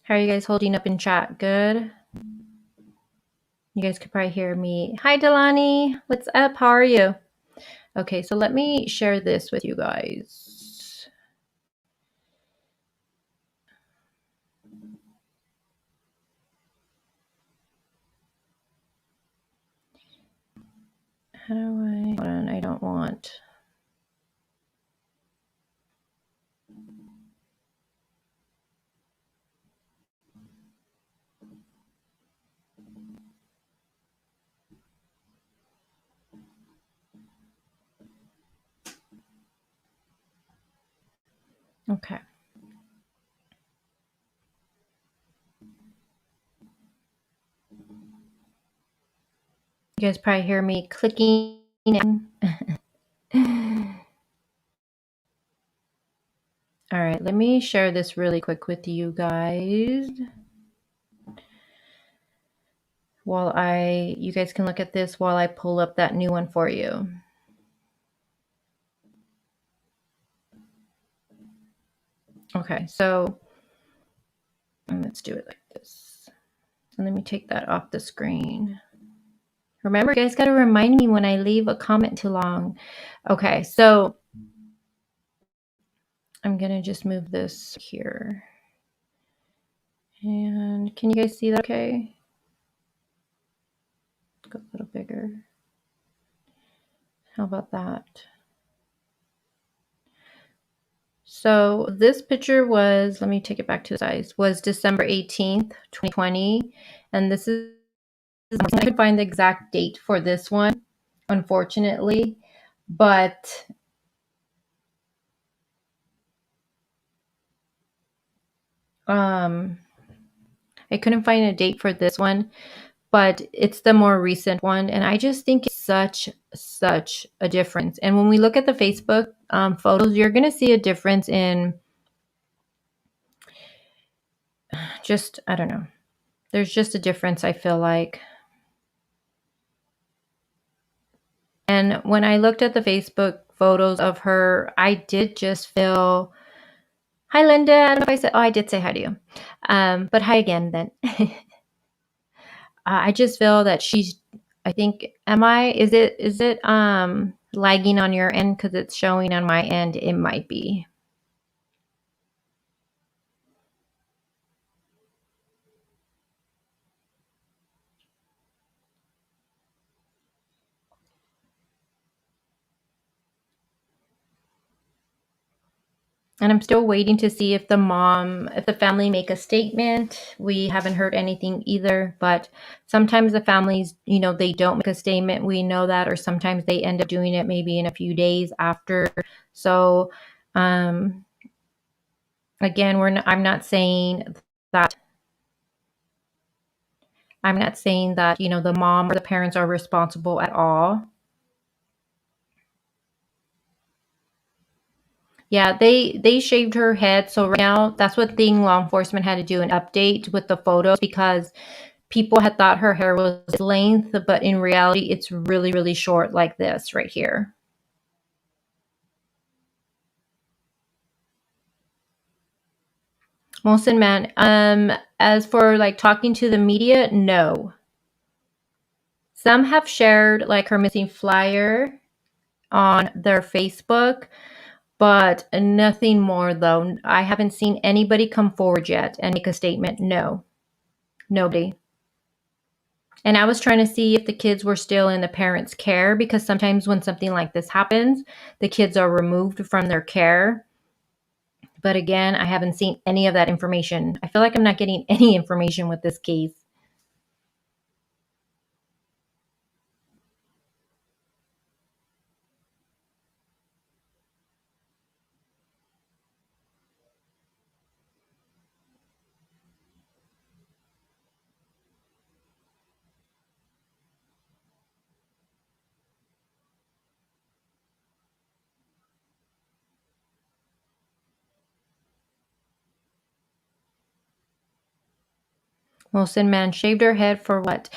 How are you guys holding up in chat? Good? You guys could probably hear me. Hi, Delani. What's up? How are you? Okay, so let me share this with you guys. How do hold on, I don't want. Okay. You guys probably hear me clicking in. All right, let me share this really quick with you guys. You guys can look at this while I pull up that new one for you. Okay, so let's do it like this. And let me take that off the screen. Remember, you guys got to remind me when I leave a comment too long. Okay, so I'm going to just move this here. And can you guys see that okay? Go a little bigger. How about that? So this picture was, let me take it back to the size, was December 18th, 2020. And this is, I could find the exact date for this one, unfortunately. But I couldn't find a date for this one, but it's the more recent one. And I just think it's such a difference. And when we look at the Facebook photos, you're going to see a difference in just, I don't know. There's just a difference, I feel like. And when I looked at the Facebook photos of her, I did just feel, hi, Linda. I don't know if I said, I did say hi to you. But hi again then. I just feel that I think, is it lagging on your end? Because it's showing on my end, it might be. And I'm still waiting to see if the family make a statement. We haven't heard anything either, but sometimes the families, they don't make a statement. We know that, or sometimes they end up doing it maybe in a few days after. So, again, I'm not saying that, the mom or the parents are responsible at all. Yeah, they shaved her head. So right now, that's what law enforcement had to do, an update with the photos, because people had thought her hair was length, but in reality, it's really, really short like this right here. Molson Man, as for talking to the media, no. Some have shared her missing flyer on their Facebook. but nothing more though. I haven't seen anybody come forward yet and make a statement. No, nobody. And I was trying to see if the kids were still in the parents' care, because sometimes when something like this happens, the kids are removed from their care. But again, I haven't seen any of that information. I feel like I'm not getting any information with this case. Wilson man shaved her head for what?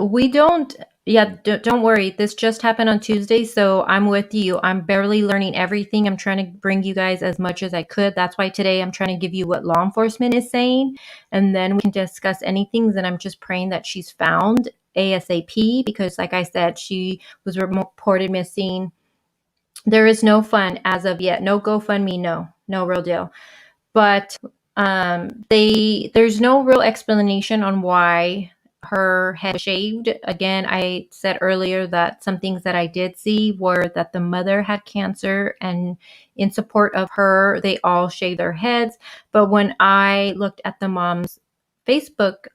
We don't. Yeah, don't worry. This just happened on Tuesday, so I'm with you. I'm barely learning everything. I'm trying to bring you guys as much as I could. That's why today I'm trying to give you what law enforcement is saying, and then we can discuss anything. And I'm just praying that she's found ASAP, because, like I said, she was reported missing. There is no fund as of yet. No GoFundMe. No real deal. But there's no real explanation on why her head was shaved. Again, I said earlier that some things that I did see were that the mother had cancer, and in support of her, they all shaved their heads. But when I looked at the mom's Facebook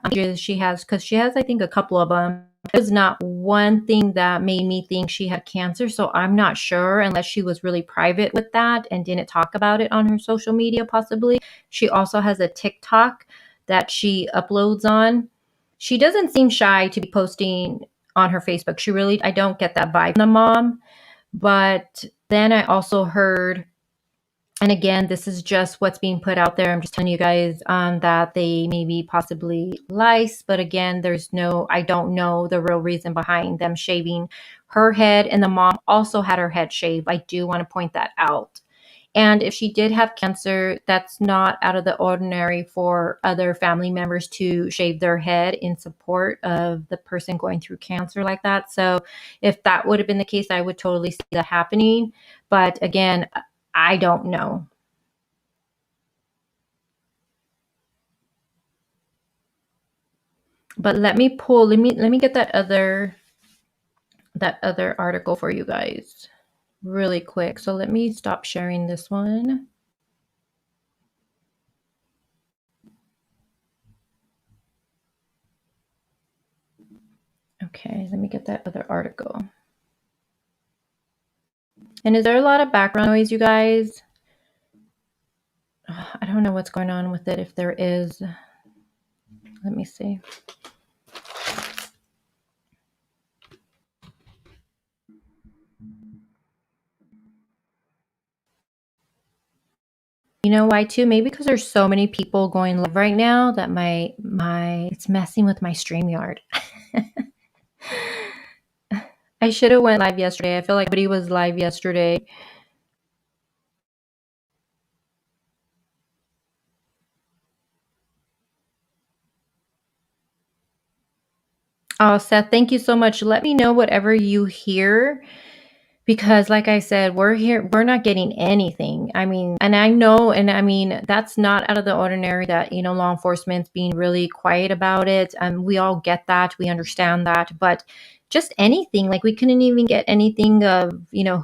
pages she has, because she has, I think, a couple of them, it was not one thing that made me think she had cancer. So I'm not sure, unless she was really private with that and didn't talk about it on her social media, possibly. She also has a TikTok that she uploads on. She doesn't seem shy to be posting on her Facebook. I don't get that vibe from the mom. But then I also heard, and again, this is just what's being put out there. I'm just telling you guys that they may be possibly lice. But again, I don't know the real reason behind them shaving her head. And the mom also had her head shaved. I do want to point that out. And if she did have cancer, that's not out of the ordinary for other family members to shave their head in support of the person going through cancer like that. So if that would have been the case, I would totally see that happening. But again, I don't know. But let me get that other article for you guys really quick. So let me stop sharing this one. Okay, let me get that other article. And is there a lot of background noise, you guys? I don't know what's going on with it, if there is. Let me see. You know why too? Maybe because there's so many people going live right now that it's messing with my StreamYard. I should have went live yesterday. I feel like nobody was live yesterday. Oh, Seth, thank you so much. Let me know whatever you hear, because like I said, we're not getting anything. I mean, and I know, and I mean, that's not out of the ordinary that, law enforcement's being really quiet about it. We all get that. We understand that. But just anything, like we couldn't even get anything of,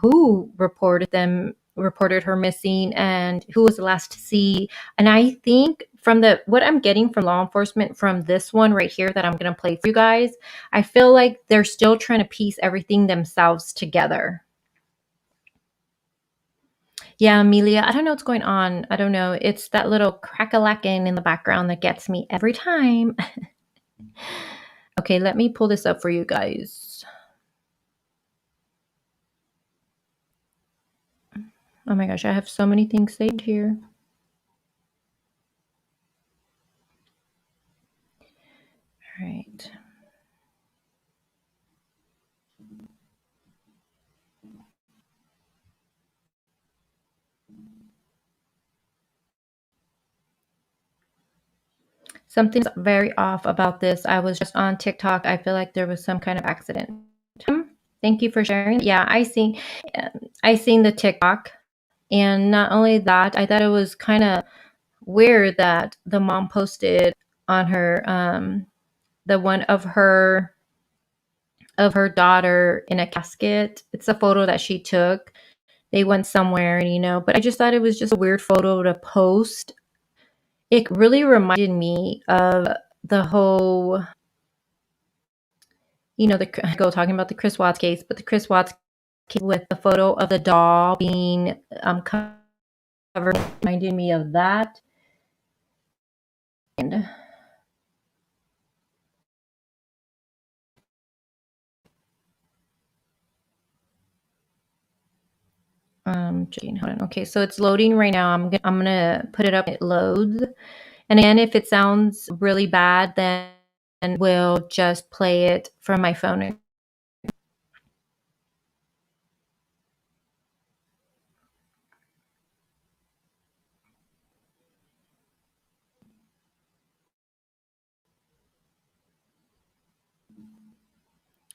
who reported her missing and who was the last to see. And I think from what I'm getting from law enforcement from this one right here that I'm going to play for you guys, I feel like they're still trying to piece everything themselves together. Yeah, Amelia, I don't know what's going on. I don't know. It's that little crack-a-lacking in the background that gets me every time. Okay, let me pull this up for you guys. Oh my gosh, I have so many things saved here. All right. Something's very off about this. I was just on TikTok. I feel like there was some kind of accident. Thank you for sharing. Yeah, I see. I seen the TikTok, and not only that, I thought it was kind of weird that the mom posted on her the one of her daughter in a casket. It's a photo that she took. They went somewhere, and but I just thought it was just a weird photo to post. It really reminded me of the whole, the go talking about the Chris Watts case, but the Chris Watts case with the photo of the doll being covered reminded me of that. And hold on. Okay, so it's loading right now. I'm gonna put it up. It loads, and again, if it sounds really bad, then we'll just play it from my phone.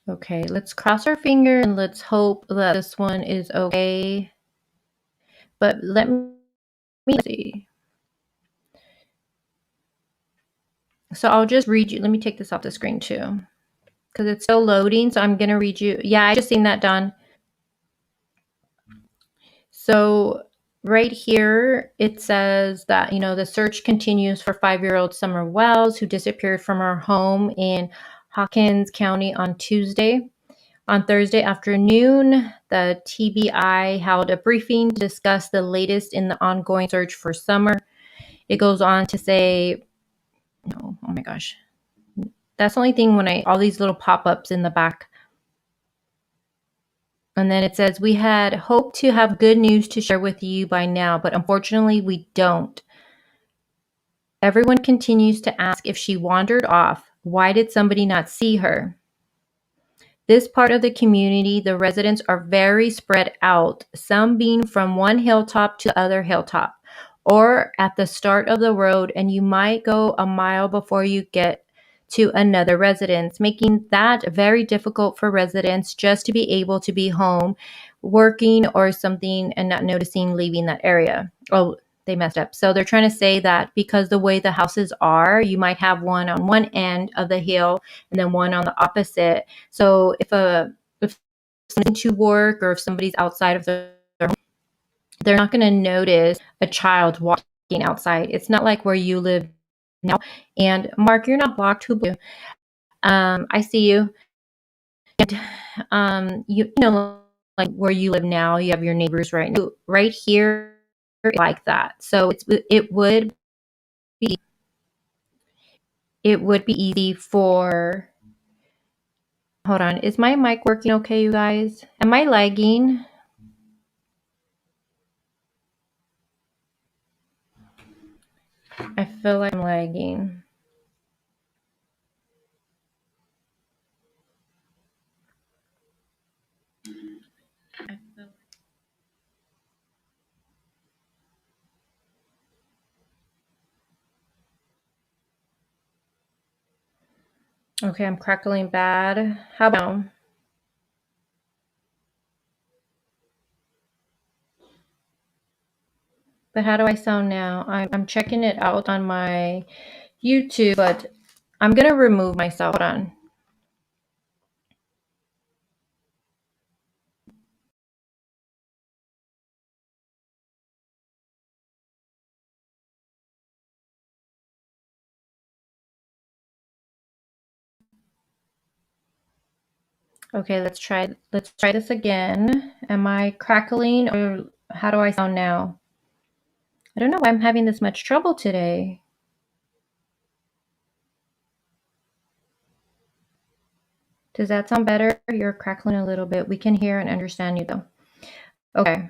Okay, let's cross our finger and let's hope that this one is okay. But let me see. So I'll just read you. Let me take this off the screen too, because it's still loading. So I'm gonna read you. Yeah, I just seen that done. So right here, it says that, the search continues for 5-year-old Summer Wells, who disappeared from her home in Hawkins County on Tuesday. On Thursday afternoon, the TBI held a briefing to discuss the latest in the ongoing search for Summer. It goes on to say, oh my gosh. That's the only thing when all these little pop-ups in the back. And then it says, we had hoped to have good news to share with you by now, but unfortunately we don't. Everyone continues to ask if she wandered off. Why did somebody not see her? This part of the community, the residents are very spread out, some being from one hilltop to the other hilltop, or at the start of the road, and you might go a mile before you get to another residence, making that very difficult for residents just to be able to be home, working or something, and not noticing leaving that area. Oh, they messed up. So they're trying to say that because the way the houses are, you might have one on one end of the hill and then one on the opposite. So if somebody's to work or if somebody's outside of their home, they're not going to notice a child walking outside. It's not like where you live now. And Mark, you're not blocked. Who blew? I see you. And you know, like where you live now, you have your neighbors right here like that. So it would be easy for. Hold on, is my mic working okay, you guys? Am I lagging? I feel like I'm lagging. Okay, I'm crackling bad. How about now? But how do I sound now? I'm checking it out on my YouTube, but I'm going to remove myself. Hold on. Okay, let's try this again. Am I crackling or how do I sound now? I don't know why I'm having this much trouble today. Does that sound better? You're crackling a little bit. We can hear and understand you though. Okay.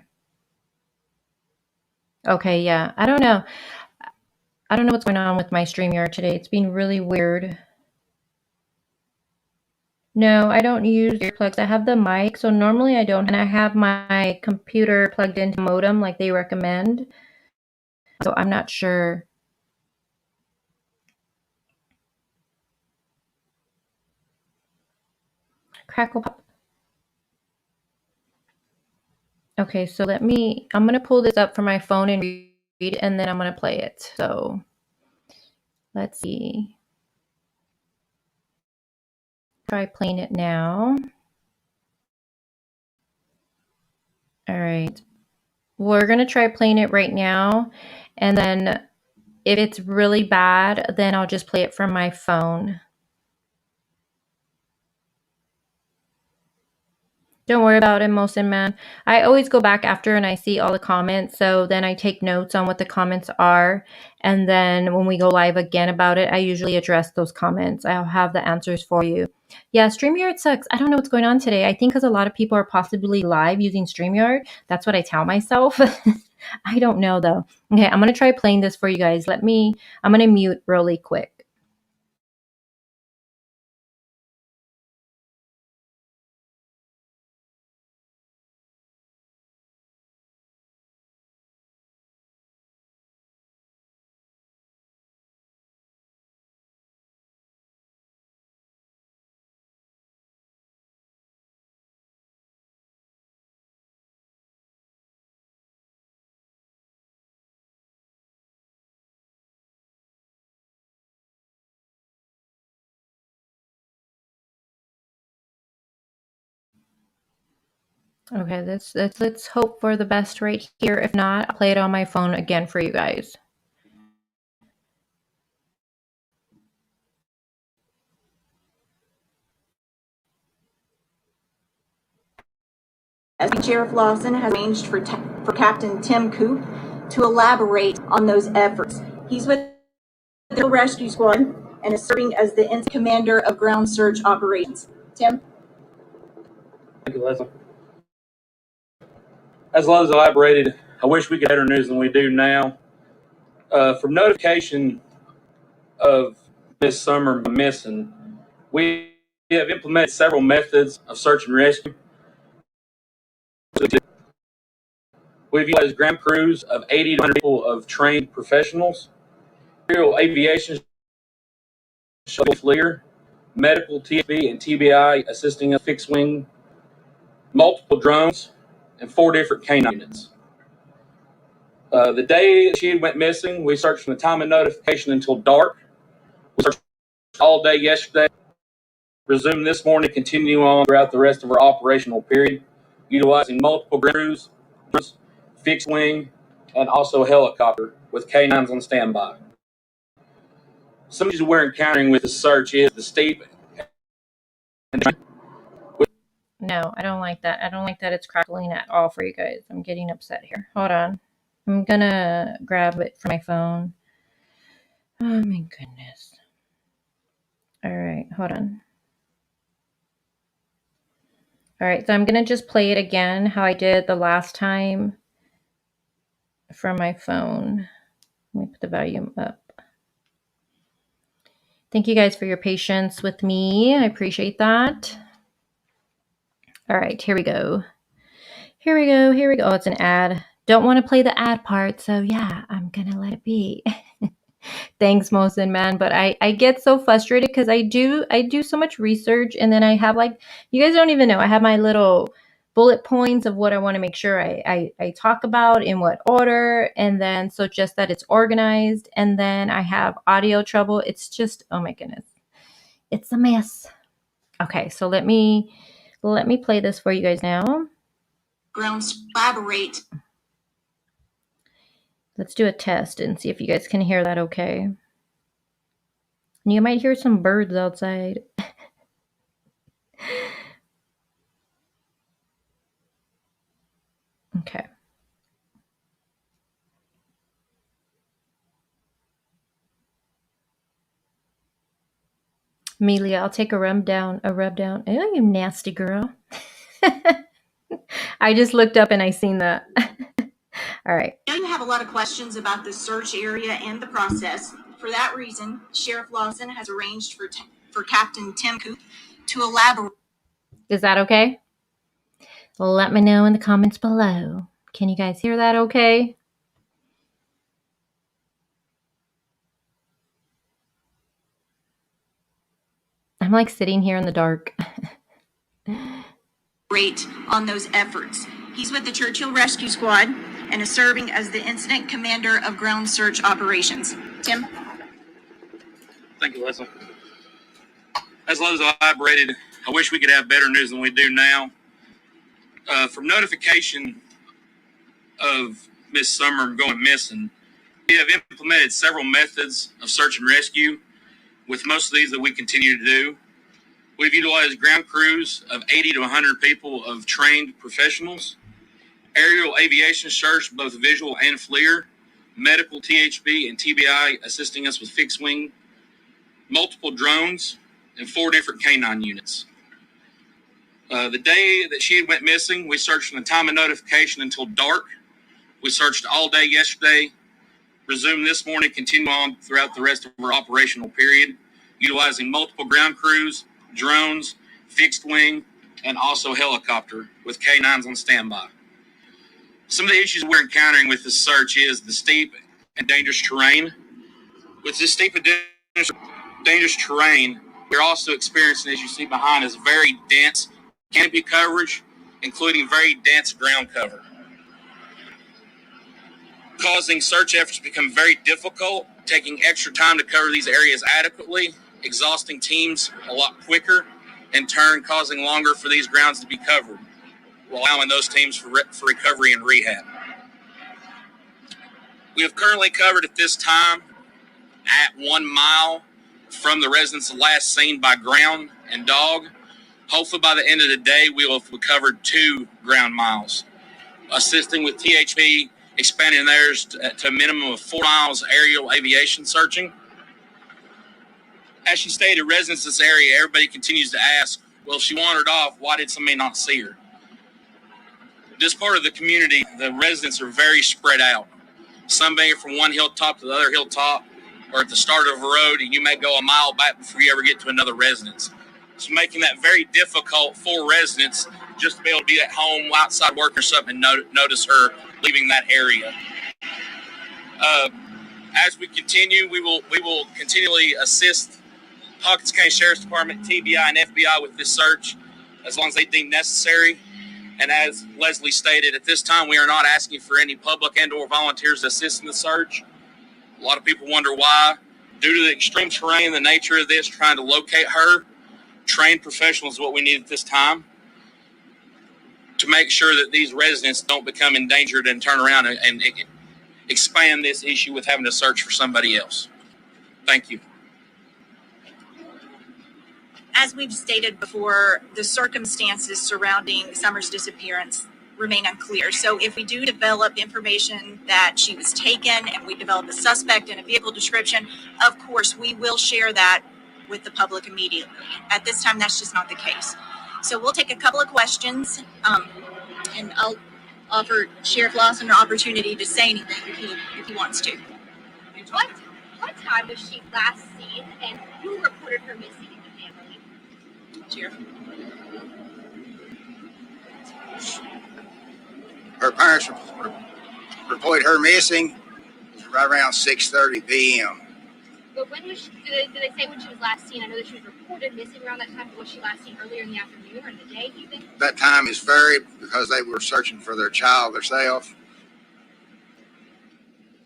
Okay, yeah. I don't know. I don't know what's going on with my StreamYard today. It's been really weird. No, I don't use earplugs. I have the mic, so normally I don't. And I have my computer plugged into modem like they recommend. So I'm not sure. Crackle pop. Okay, so I'm going to pull this up from my phone and read, and then I'm going to play it. So let's see. Try playing it now. All right. We're going to try playing it right now. And then if it's really bad, then I'll just play it from my phone. Don't worry about it, Mosin Man. I always go back after and I see all the comments. So then I take notes on what the comments are. And then when we go live again about it, I usually address those comments. I'll have the answers for you. Yeah, StreamYard sucks. I don't know what's going on today. I think because a lot of people are possibly live using StreamYard. That's what I tell myself. I don't know though. Okay, I'm going to try playing this for you guys. I'm going to mute really quick. Okay, let's hope for the best right here. If not, I'll play it on my phone again for you guys. As Sheriff Lawson has arranged for Captain Tim Coop to elaborate on those efforts. He's with the Rescue Squad and is serving as the commander of ground search operations. Tim? Thank you, Leslie. As Leslie elaborated, I wish we could have better news than we do now. From notification of Miss Summer missing, we have implemented several methods of search and rescue. We've utilized ground crews of 80 to 100 people of trained professionals, aerial aviation, FLIR, medical TSB and TBI assisting us fixed wing, multiple drones, and 4 different canine units. The day she went missing, we searched from the time of notification until dark. We searched all day yesterday, resumed this morning, continue on throughout the rest of our operational period, utilizing multiple crews, fixed wing, and also a helicopter with canines on standby. Some issues we're encountering with the search is the steep. No, I don't like that. I don't like that it's crackling at all for you guys. I'm getting upset here. Hold on. I'm gonna grab it from my phone. Oh my goodness. All right, hold on. All right, so I'm gonna just play it again how I did the last time from my phone. Let me put the volume up. Thank you guys for your patience with me. I appreciate that. All right, here we go. Here we go. Here we go. Oh, it's an ad. Don't want to play the ad part, so yeah, I'm gonna let it be. Thanks, Mosin Man. But I get so frustrated because I do so much research, and then I have like, you guys don't even know, I have my little bullet points of what I want to make sure I talk about in what order, and then so just that it's organized, and then I have audio trouble. It's just, oh my goodness, it's a mess. Okay, so let me play this for you guys now. Grounds collaborate. Let's do a test and see if you guys can hear that okay. And you might hear some birds outside. Okay. Amelia, I'll take a rub down. Oh, you nasty girl. I just looked up and I seen that. All right. I know you have a lot of questions about the search area and the process. For that reason, Sheriff Lawson has arranged for Captain Tim Coop to elaborate. Is that okay? Let me know in the comments below. Can you guys hear that okay? I'm like sitting here in the dark. On those efforts. He's with the Churchill Rescue Squad and is serving as the incident commander of ground search operations. Tim? Thank you, Leslie. As Leslie elaborated, I wish we could have better news than we do now. From notification of Miss Summer going missing, we have implemented several methods of search and rescue, with most of these that we continue to do. We've utilized ground crews of 80 to 100 people of trained professionals, aerial aviation search, both visual and FLIR, medical THB and TBI assisting us with fixed wing, multiple drones, and 4 different canine units. The day that she went missing, we searched from the time of notification until dark. We searched all day yesterday, resumed this morning, continue on throughout the rest of our operational period, utilizing multiple ground crews, drones, fixed wing, and also helicopter with K9s on standby. Some of the issues we're encountering with this search is the steep and dangerous terrain. With this steep and dangerous terrain, we're also experiencing, as you see behind us, very dense canopy coverage, including very dense ground cover, causing search efforts to become very difficult, taking extra time to cover these areas adequately, exhausting teams a lot quicker, in turn causing longer for these grounds to be covered, allowing those teams for recovery and rehab. We have currently covered at this time at 1 mile from the residence last seen by ground and dog. Hopefully by the end of the day, we will have recovered 2 ground miles, assisting with THB expanding theirs to a minimum of 4 miles aerial aviation searching. As she stated, residents in this area, everybody continues to ask, well, if she wandered off, why did somebody not see her? This part of the community, the residents are very spread out. Some may from one hilltop to the other hilltop, or at the start of a road, and you may go a mile back before you ever get to another residence. So making that very difficult for residents just to be able to be at home, outside work or something, and notice her leaving that area. As we continue, we will continually assist Hawkins County Sheriff's Department, TBI, and FBI with this search as long as they deem necessary. And as Leslie stated, at this time, we are not asking for any public and or volunteers to assist in the search. A lot of people wonder why. Due to the extreme terrain, the nature of this, trying to locate her, trained professionals is what we need at this time to make sure that these residents don't become endangered and turn around and expand this issue with having to search for somebody else. Thank you. As we've stated before, the circumstances surrounding Summer's disappearance remain unclear. So if we do develop information that she was taken and we develop a suspect and a vehicle description, of course, we will share that with the public immediately. At this time, that's just not the case. So we'll take a couple of questions, and I'll offer Sheriff Lawson an opportunity to say anything if he wants to. What time was she last seen, and who reported her missing in the family? Sheriff. Her parents reported her missing right around 6:30 p.m. But when was she, did they say when she was last seen? I know that she was reported missing around that time, but was she last seen earlier in the afternoon or in the day even? That time is varied because they were searching for their child themselves.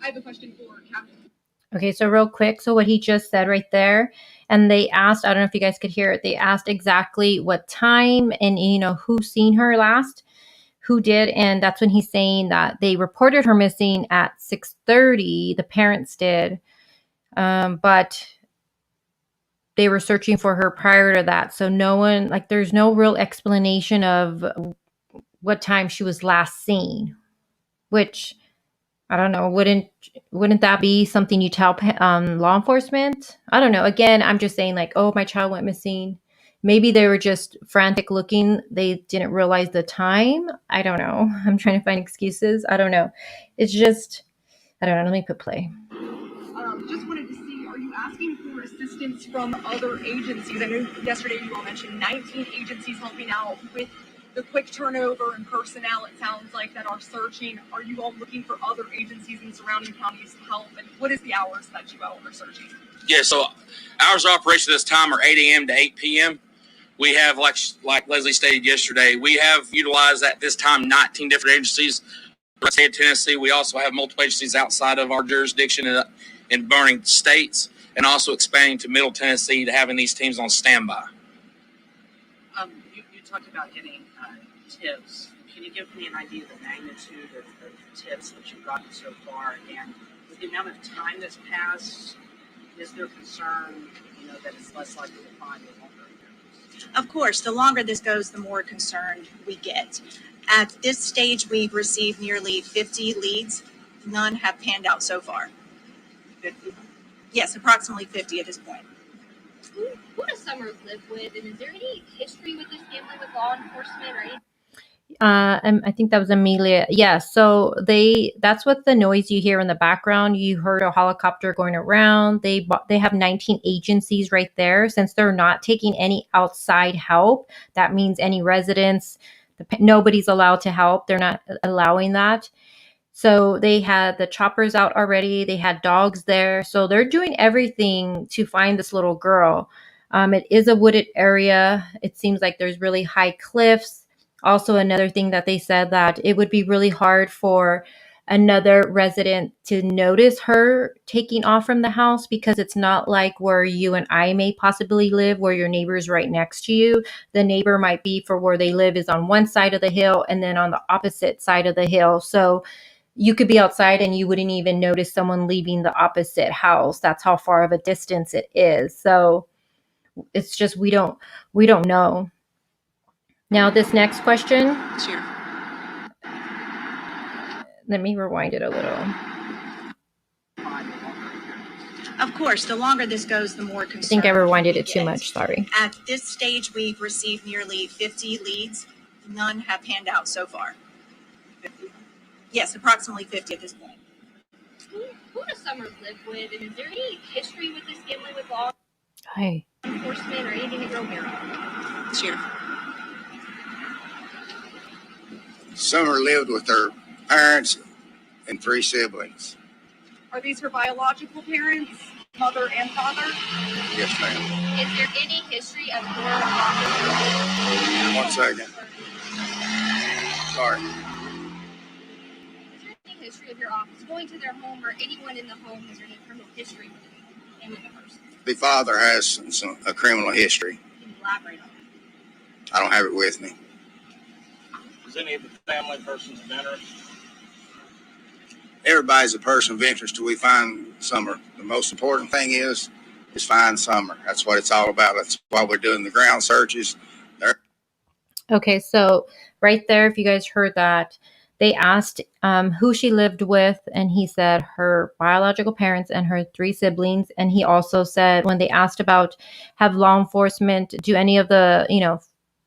I have a question for Captain. Okay, so real quick, so what he just said right there, and they asked, I don't know if you guys could hear it, they asked exactly what time and, who seen her last, who did, and that's when he's saying that they reported her missing at 6:30, the parents did, but they were searching for her prior to that, so no one, there's no real explanation of what time she was last seen, which... I don't know. Wouldn't that be something you tell law enforcement? I don't know. Again, I'm just saying oh, my child went missing. Maybe they were just frantic looking. They didn't realize the time. I don't know. I'm trying to find excuses. I don't know. It's just, I don't know. Let me put play. Just wanted to see, are you asking for assistance from other agencies? I know yesterday you all mentioned 19 agencies helping out with the quick turnover and personnel, it sounds like, that are searching. Are you all looking for other agencies in surrounding counties to help? And what is the hours that you all are searching? Yeah, so hours of operation this time are 8 a.m. to 8 p.m. We have, like Leslie stated yesterday, we have utilized at this time 19 different agencies in the state of Tennessee. We also have multiple agencies outside of our jurisdiction in burning states, and also expanding to Middle Tennessee to having these teams on standby. You talked about getting tips. Can you give me an idea of the magnitude of tips that you've gotten so far, and with the amount of time that's passed, is there concern, that it's less likely to find the longer? Of course, the longer this goes, the more concerned we get. At this stage, we've received nearly 50 leads. None have panned out so far. 50? Yes, approximately 50 at this point. Who does Summer live with, and is there any history with this family with law enforcement or anything? I think that was Amelia. Yeah, so that's what the noise you hear in the background. You heard a helicopter going around. They have 19 agencies right there. Since they're not taking any outside help, that means any residents, nobody's allowed to help. They're not allowing that. So they had the choppers out already. They had dogs there. So they're doing everything to find this little girl. It is a wooded area. It seems like there's really high cliffs. Also, another thing that they said, that it would be really hard for another resident to notice her taking off from the house, because it's not like where you and I may possibly live, where your neighbor's right next to you. The neighbor might be, for where they live, is on one side of the hill, and then on the opposite side of the hill. So you could be outside and you wouldn't even notice someone leaving the opposite house. That's how far of a distance it is. So it's just, we don't know. Now, this next question. Sure. Let me rewind it a little. Of course, the longer this goes, the more concerned. I think I rewinded it too much. Sorry. At this stage, we've received nearly 50 leads. None have panned out so far. 50? Yes, approximately 50 at this point. Who does Summer live with, and is there any history with this family with law Hi. enforcement or anything that you're aware of? Sure. Summer lived with her parents and 3 siblings. Are these her biological parents, mother and father? Yes, ma'am. Is there any history of your office? 1 second. Sorry. Is there any history of your office going to their home, or anyone in the home? Is there any criminal history with any of the person? The father has a criminal history. Can you elaborate on that? I don't have it with me. Is any of the family persons of interest? Everybody's a person of interest till we find Summer. The most important thing is find Summer. That's what it's all about. That's why we're doing the ground searches. Okay, so right there, if you guys heard that, they asked who she lived with, and he said her biological parents and her 3 siblings. And he also said, when they asked about, have law enforcement, do any of the,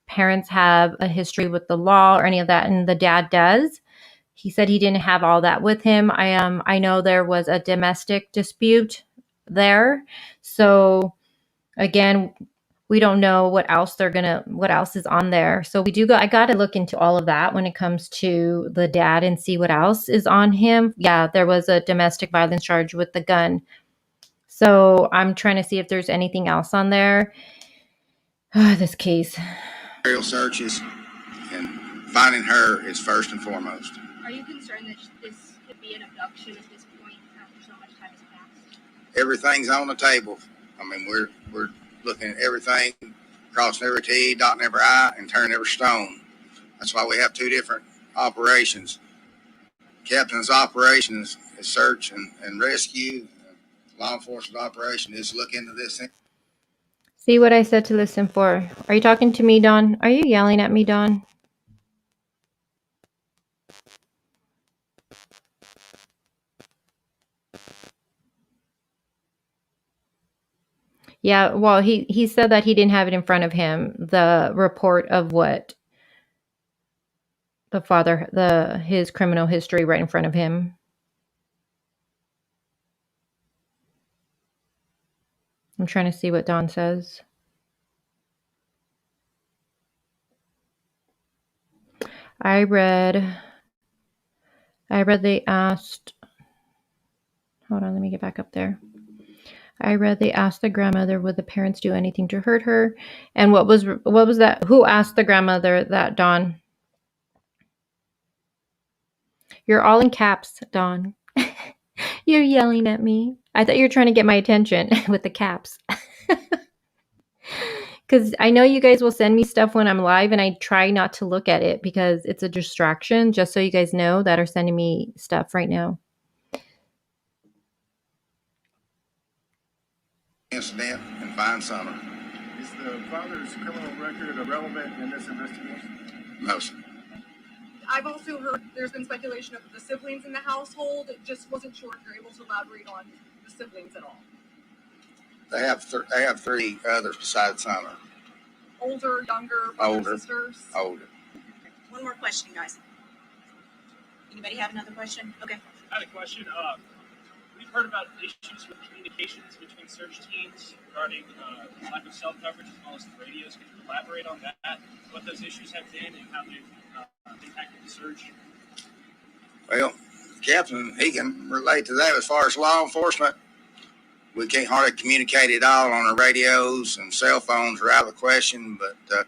parents have a history with the law or any of that, and the dad does. He said he didn't have all that with him. I know there was a domestic dispute there. So again, we don't know what else is on there. So I got to look into all of that when it comes to the dad and see what else is on him. Yeah, there was a domestic violence charge with the gun. So I'm trying to see if there's anything else on there. This case. Aerial searches, and finding her is first and foremost. Are you concerned that this could be an abduction at this point after so much time has passed? Everything's on the table. I mean, we're looking at everything, crossing every T, dotting every I, and turning every stone. That's why we have 2 different operations. Captain's operation is search and rescue. Law enforcement operation is look into this thing. See what I said to listen for. Are you talking to me, Dawn? Are you yelling at me, Dawn? Yeah, well, he said that he didn't have it in front of him, the report of what the father, his criminal history right in front of him. I'm trying to see what Dawn says. I read they asked, hold on, let me get back up there. I read they asked the grandmother, would the parents do anything to hurt her? And what was that? Who asked the grandmother that, Dawn? You're all in caps, Dawn. You're yelling at me. I thought you were trying to get my attention with the caps. Because I know you guys will send me stuff when I'm live, and I try not to look at it because it's a distraction, just so you guys know that are sending me stuff right now. Incident and find Summer. Is the father's criminal record relevant in this investigation? No, sir. I've also heard there's been speculation of the siblings in the household. Just wasn't sure if you're able to elaborate on the siblings at all. They have three others besides Summer. Older, younger, brothers, Older. sisters? Older. One more question, guys. Anybody have another question? Okay. I had a question. We've heard about issues with communications between search teams regarding lack of cell coverage as well as the radios. Could you elaborate on that? What those issues have been and how they've impacted the search? Well, Captain, he can relate to that as far as law enforcement. We can't hardly communicate at all on our radios, and cell phones are out of the question, but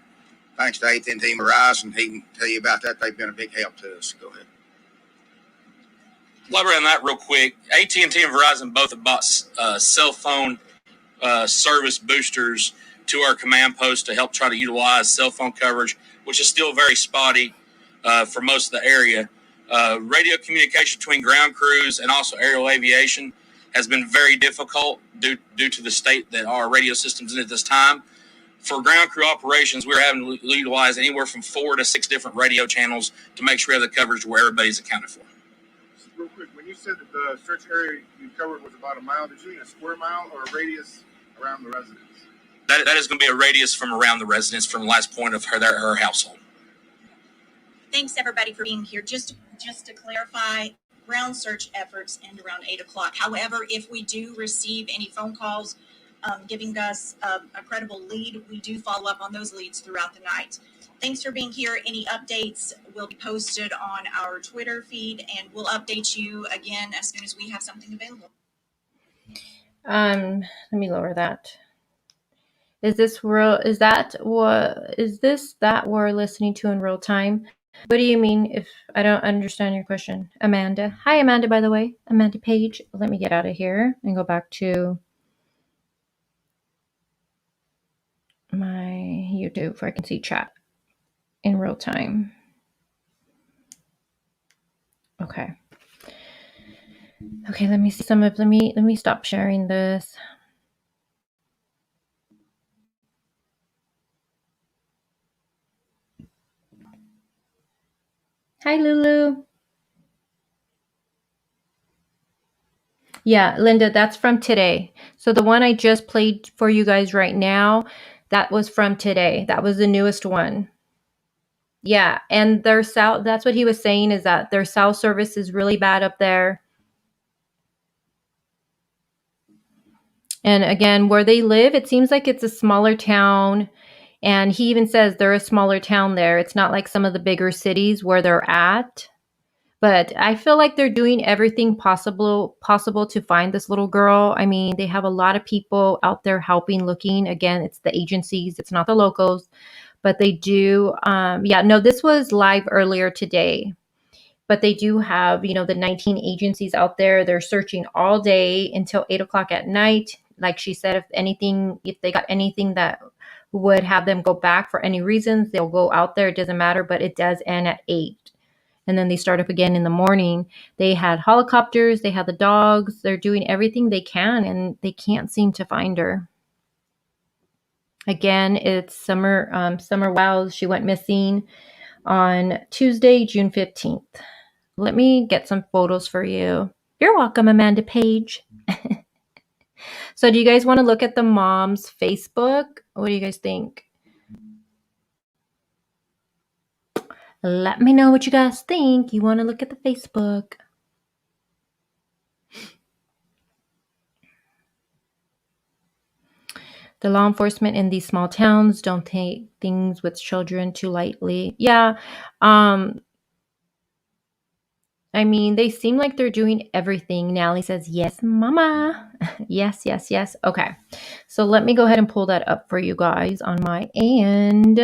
thanks to AT&T and Verizon, he can tell you about that. They've been a big help to us. Go ahead. Elaborate on that real quick. AT&T and Verizon both have bought cell phone service boosters to our command post to help try to utilize cell phone coverage, which is still very spotty for most of the area. Radio communication between ground crews and also aerial aviation has been very difficult due to the state that our radio system's in at this time. For ground crew operations, we're having to utilize anywhere from 4 to 6 different radio channels to make sure we have the coverage where everybody's accounted for. Real quick, when you said that the search area you covered was about a mile, did you mean a square mile or a radius around the residence? That is going to be a radius from around the residence from the last point of her household. Thanks everybody for being here. Just to clarify, ground search efforts end around 8 o'clock. However, if we do receive any phone calls giving us a credible lead, we do follow up on those leads throughout the night. Thanks for being here. Any updates will be posted on our Twitter feed, and we'll update you again as soon as we have something available. Let me lower that. Is this that we're listening to in real time? What do you mean if I don't understand your question? Amanda. Hi, Amanda, by the way. Amanda Page. Let me get out of here and go back to my YouTube where I can see chat in real time. Okay. Okay, let me see let me stop sharing this. Hi, Lulu. Yeah, Linda, that's from today. So the one I just played for you guys right now, that was from today. That was the newest one. Yeah, and their cell, that's what he was saying, is that their cell service is really bad up there. And again, where they live, it seems like it's a smaller town. And he even says they're a smaller town there. It's not like some of the bigger cities where they're at. But I feel like they're doing everything possible to find this little girl. I mean, they have a lot of people out there helping, looking. Again, it's the agencies. It's not the locals. But they do. This was live earlier today. But they do have, the 19 agencies out there. They're searching all day until 8 o'clock at night. Like she said, if they got anything that would have them go back for any reasons, they'll go out there. It doesn't matter, but it does end at 8. And then they start up again in the morning. They had helicopters. They had the dogs. They're doing everything they can, and they can't seem to find her. Again, it's Summer Wiles. She went missing on Tuesday, June 15th. Let me get some photos for you. You're welcome, Amanda Page. So do you guys want to look at the mom's Facebook? What do you guys think? Let me know what you guys think. You want to look at the Facebook. The law enforcement in these small towns don't take things with children too lightly. Yeah. I mean, they seem like they're doing everything. Nally says, yes, mama. Yes, yes, yes. Okay. So let me go ahead and pull that up for you guys on my end.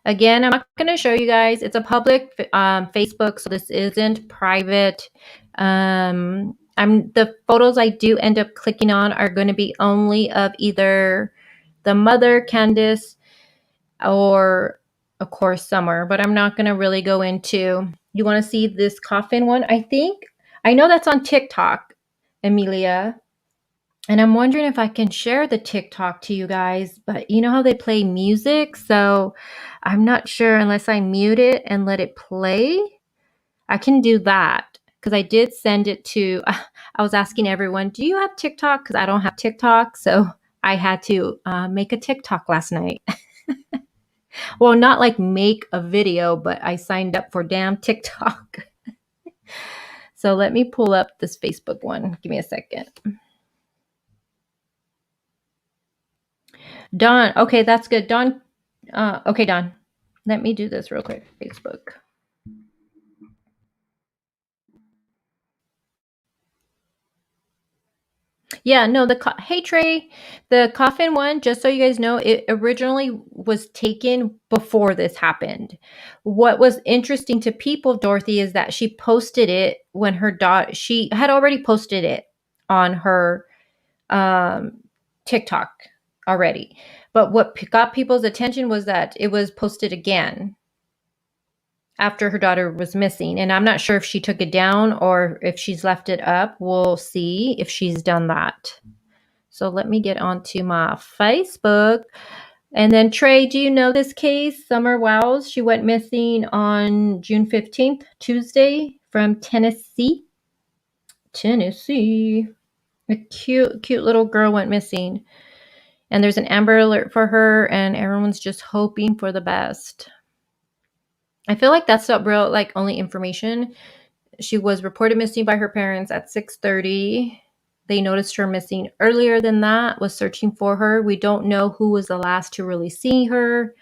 Again, I'm not going to show you guys. It's a public Facebook, so this isn't private. The photos I do end up clicking on are going to be only of either the mother, Candace, or of course Summer, but I'm not going to really go into. You want to see this coffin one? I know that's on TikTok, Amelia. And I'm wondering if I can share the TikTok to you guys, but you know how they play music? So I'm not sure unless I mute it and let it play. I can do that because I did send it to, I was asking everyone, do you have TikTok? Because I don't have TikTok. So I had to make a TikTok last night. Well, not like make a video, but I signed up for damn TikTok. So let me pull up this Facebook one. Give me a second. Dawn. Okay, that's good. Dawn. Okay, Dawn. Let me do this real quick. Facebook. Yeah, no, hey Trey, the coffin one, just so you guys know, it originally was taken before this happened. What was interesting to people, Dorothy, is that she posted it when her daughter, she had already posted it on her TikTok already. But what got people's attention was that it was posted again after her daughter was missing. And I'm not sure if she took it down or if she's left it up. We'll see if she's done that. So let me get onto my Facebook. And then Trey, do you know this case? Summer Wiles. She went missing on June 15th, Tuesday, from Tennessee. A cute little girl went missing. And there's an Amber Alert for her, and everyone's just hoping for the best. I feel like that's not real, like, only information. She was reported missing by her parents at 6:30. They noticed her missing earlier than that, was searching for her. We don't know who was the last to really see her.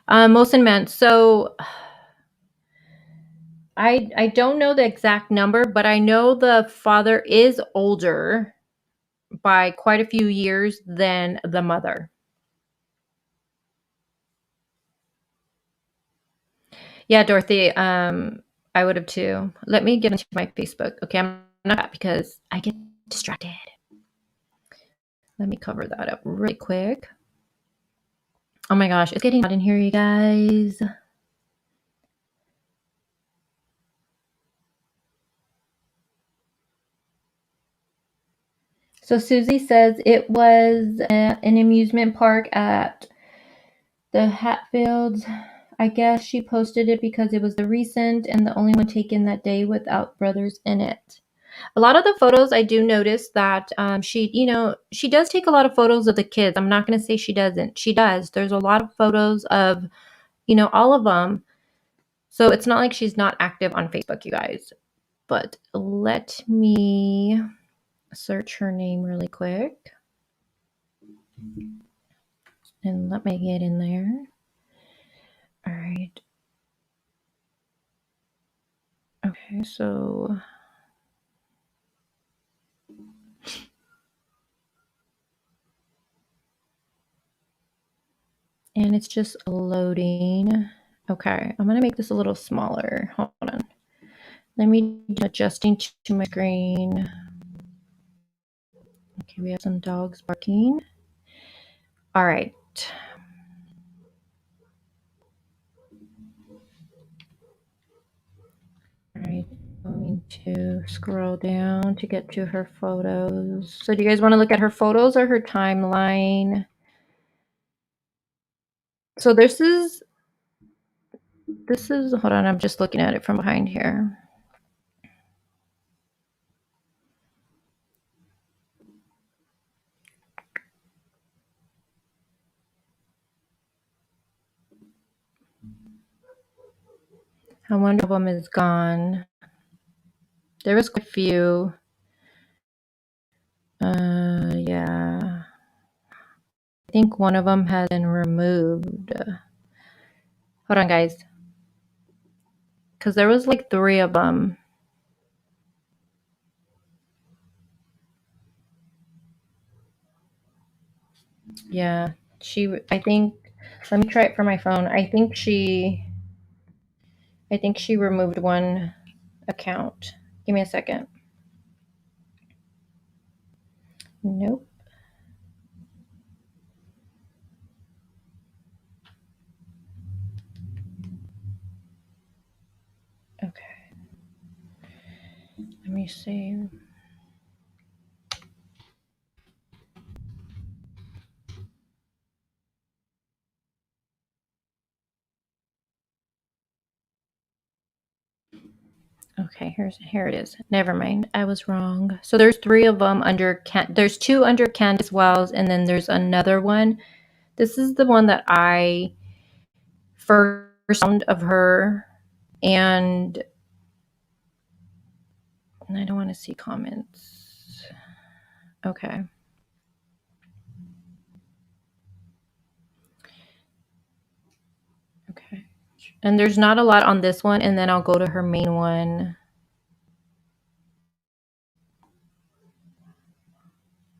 Mosin meant, so I don't know the exact number, but I know the father is older by quite a few years than the mother. Yeah, Dorothy, I would have too. Let me get into my Facebook. Okay, I'm not because I get distracted. Let me cover that up really quick. Oh my gosh, it's getting hot in here, you guys. So Susie says it was an amusement park at the Hatfields. I guess she posted it because it was the recent and the only one taken that day without brothers in it. A lot of the photos, I do notice that she does take a lot of photos of the kids. I'm not going to say she doesn't. She does. There's a lot of photos of, all of them. So it's not like she's not active on Facebook, you guys. But let me search her name really quick. And let me get in there. All right. Okay, so and it's just loading. Okay, I'm going to make this a little smaller. Hold on. Let me do adjusting to my screen. Okay, we have some dogs barking. All right. All right, going to scroll down to get to her photos. So do you guys want to look at her photos or her timeline? So this is, hold on, I'm just looking at it from behind here. I wonder if one is gone. There was quite a few. Yeah. think one of them has been removed. Hold on, guys. Because there was like 3 of them. Yeah, I think, let me try it for my phone. I think she removed one account. Give me a second. Nope. Okay. Let me see. Okay, here it is. Never mind. I was wrong. So there's 3 of them under there's 2 under Candace Wells, and then there's another one. This is the one that I first found of her, and I don't want to see comments. Okay. Okay. And there's not a lot on this one, and then I'll go to her main one.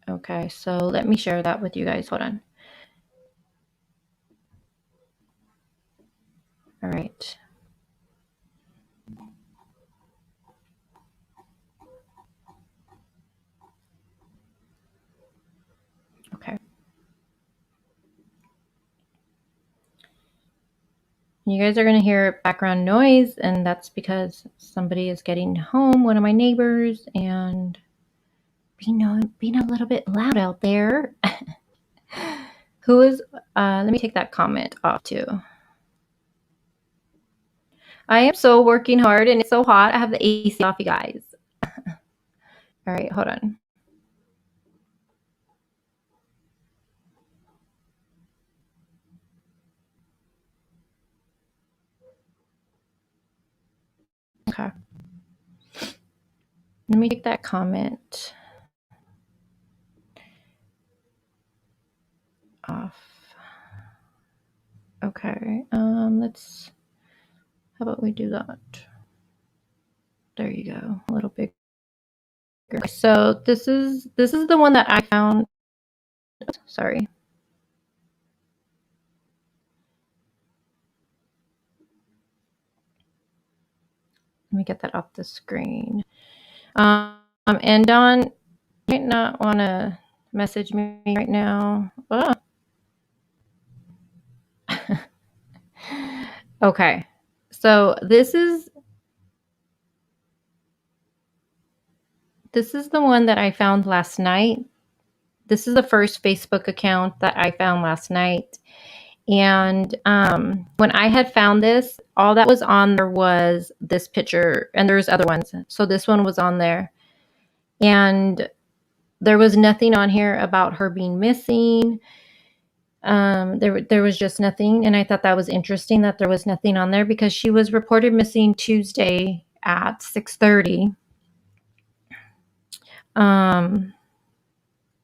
Okay, so let me share that with you guys. Hold on. All right. Okay. You guys are going to hear background noise, and that's because somebody is getting home, one of my neighbors, and being a little bit loud out there. Who is, let me take that comment off too. I am so working hard, and it's so hot. I have the AC off, you guys. All right, hold on. Okay. Let me take that comment off. Okay. Let's, how about we do that? There you go. A little bigger. So this is the one that I found. Sorry. Let me get that off the screen. And Dawn might not want to message me right now. Oh. Okay. So this is the one that I found last night. This is the first Facebook account that I found last night. And when I had found this, all that was on there was this picture, and there's other ones. So this one was on there. And there was nothing on here about her being missing. There was just nothing. And I thought that was interesting that there was nothing on there, because she was reported missing Tuesday at 6:30.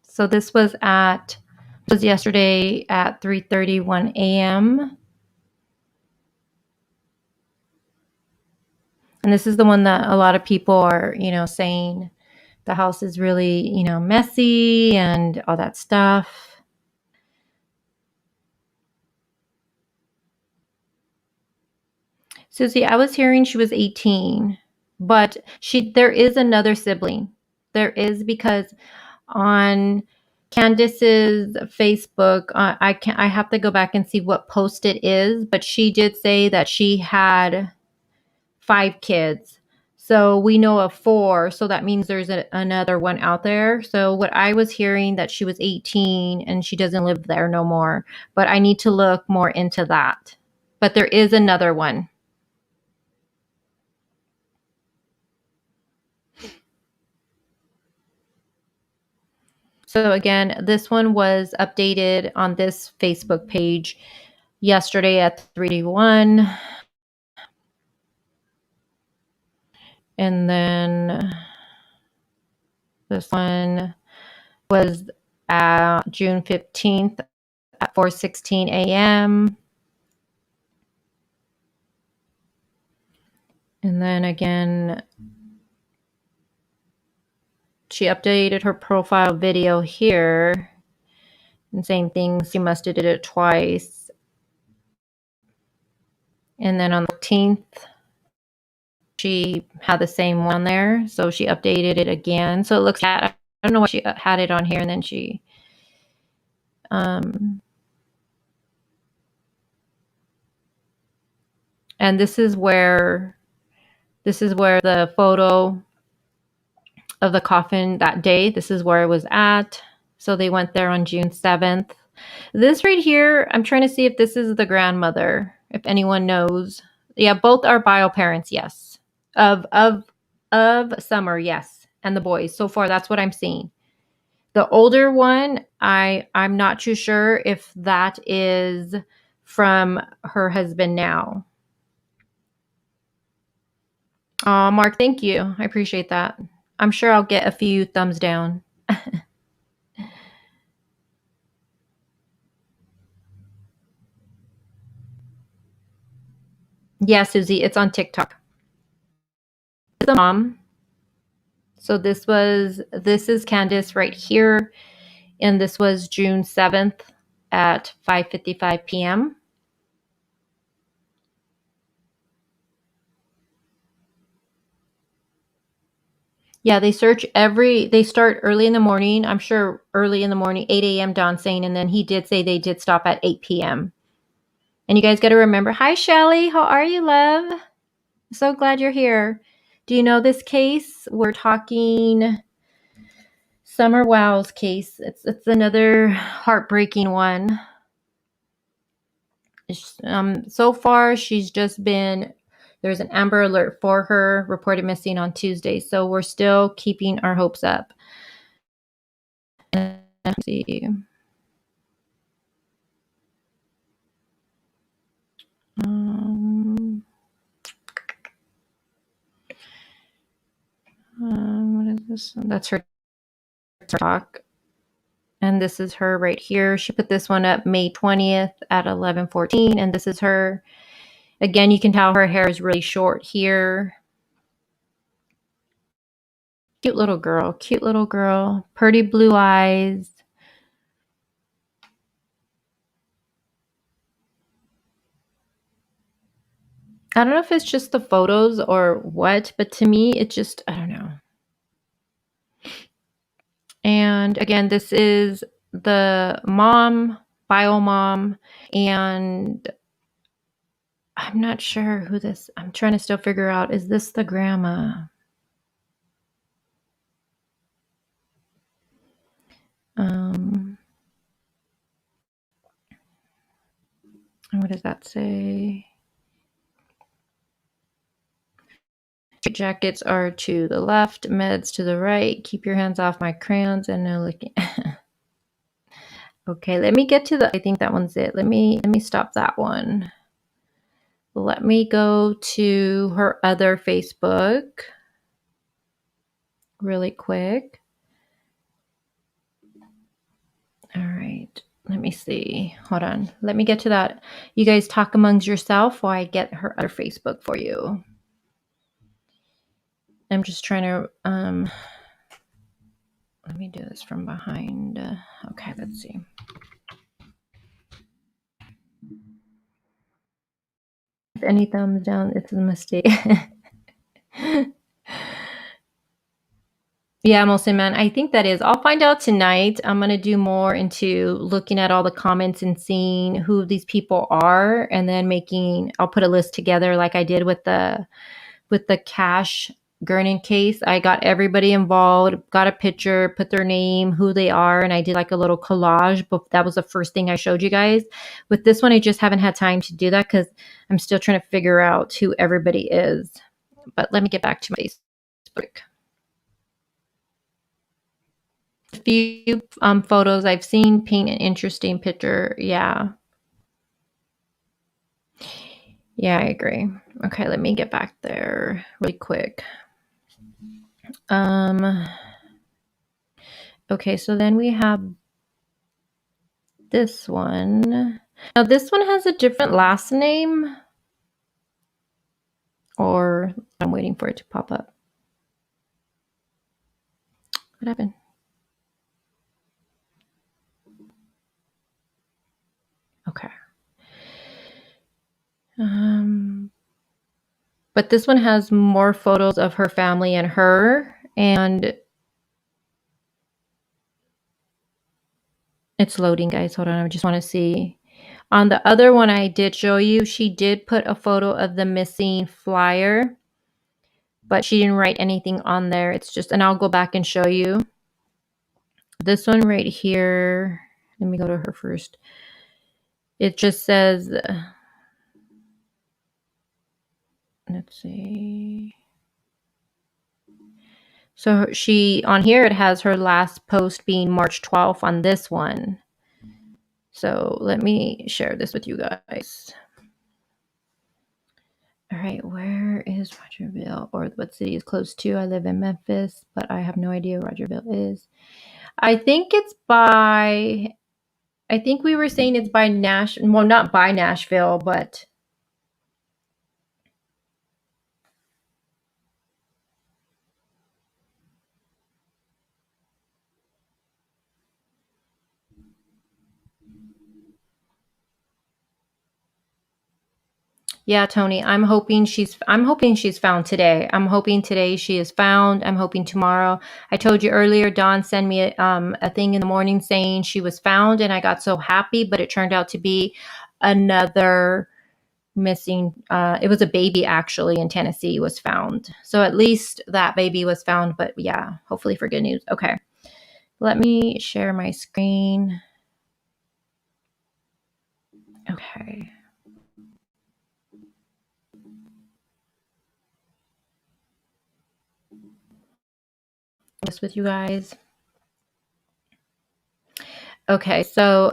So this was yesterday at 3:31 a.m. And this is the one that a lot of people are, saying the house is really, messy and all that stuff. Susie, I was hearing she was 18, but there is another sibling. There is, because on Candace's Facebook, I have to go back and see what post it is, but she did say that she had 5 kids. So we know of 4, so that means there's another one out there. So what I was hearing, that she was 18 and she doesn't live there no more, but I need to look more into that. But there is another one. So again, this one was updated on this Facebook page yesterday at 3:01. And then this one was June 15th at 4:16 a.m. And then again, she updated her profile video here. And same thing, she must have did it twice. And then on the 14th, she had the same one there. So she updated it again. So it looks at, I don't know why she had it on here, and then she and this is where the photo of the coffin that day, this is where it was at. So they went there on June 7th. This right here, I'm trying to see if this is the grandmother, if anyone knows. Yeah, both are bio parents, yes. Of Summer, yes. And the boys. So far, that's what I'm seeing. The older one, I'm not too sure if that is from her husband now. Oh, Mark, thank you. I appreciate that. I'm sure I'll get a few thumbs down. Yeah, Susie, it's on TikTok. The mom. So this is Candace right here. And this was June 7th at 5:55 p.m. Yeah, they start early in the morning. I'm sure early in the morning, 8 a.m. Don saying, and then he did say they did stop at 8 p.m. And you guys got to remember, hi, Shelly. How are you, love? So glad you're here. Do you know this case? We're talking Summer Wow's case. It's another heartbreaking one. So far, she's just been, there's an Amber Alert for her, reported missing on Tuesday. So we're still keeping our hopes up. Let's see. What is this? That's her talk. And this is her right here. She put this one up May 20th at 11:14. And this is her. Again, you can tell her hair is really short here. Cute little girl. Cute little girl. Pretty blue eyes. I don't know if it's just the photos or what, but to me, it just, I don't know. And again, this is the mom, bio mom, and I'm not sure who this, I'm trying to still figure out, is this the grandma? What does that say? Jackets are to the left, meds to the right. Keep your hands off my crayons and no looking. Okay, let me get to the, I think that one's it. Let me stop that one. Let me go to her other Facebook really quick. All right, let me see. Hold on. Let me get to that. You guys talk amongst yourself while I get her other Facebook for you. I'm just trying to, let me do this from behind. Okay, let's see. If any thumbs down, it's a mistake. Yeah, Molson Man, I think that is. I'll find out tonight. I'm going to do more into looking at all the comments and seeing who these people are, and then I'll put a list together like I did with the Cash Gernon case. I got everybody involved, got a picture, put their name, who they are, and I did like a little collage, but that was the first thing I showed you guys. With this one, I just haven't had time to do that because I'm still trying to figure out who everybody is. But let me get back to my Facebook. A few photos I've seen paint an interesting picture. Yeah, I agree. Okay, let me get back there really quick. Okay, so then we have this one. Now this one has a different last name, or I'm waiting for it to pop up. What happened? Okay. But this one has more photos of her family and her, and it's loading, guys. Hold on, I just want to see. On the other one I did show you, she did put a photo of the missing flyer, but she didn't write anything on there. It's just, and I'll go back and show you. This one right here, let me go to her first. It just says, let's see. So she, on here, it has her last post being March 12th on this one. So let me share this with you guys. All right, where is Rogerville, or what city is close to? I live in Memphis, but I have no idea where Rogerville is. I think it's by, I think we were saying it's by Nashville. Well, not by Nashville, but yeah, Tony, I'm hoping she's found today. I'm hoping today she is found. I'm hoping tomorrow. I told you earlier, Dawn sent me a thing in the morning saying she was found, and I got so happy, but it turned out to be another missing. It was a baby actually in Tennessee was found. So at least that baby was found, but yeah, hopefully for good news. Okay. Let me share my screen. Okay. This with you guys. Okay, so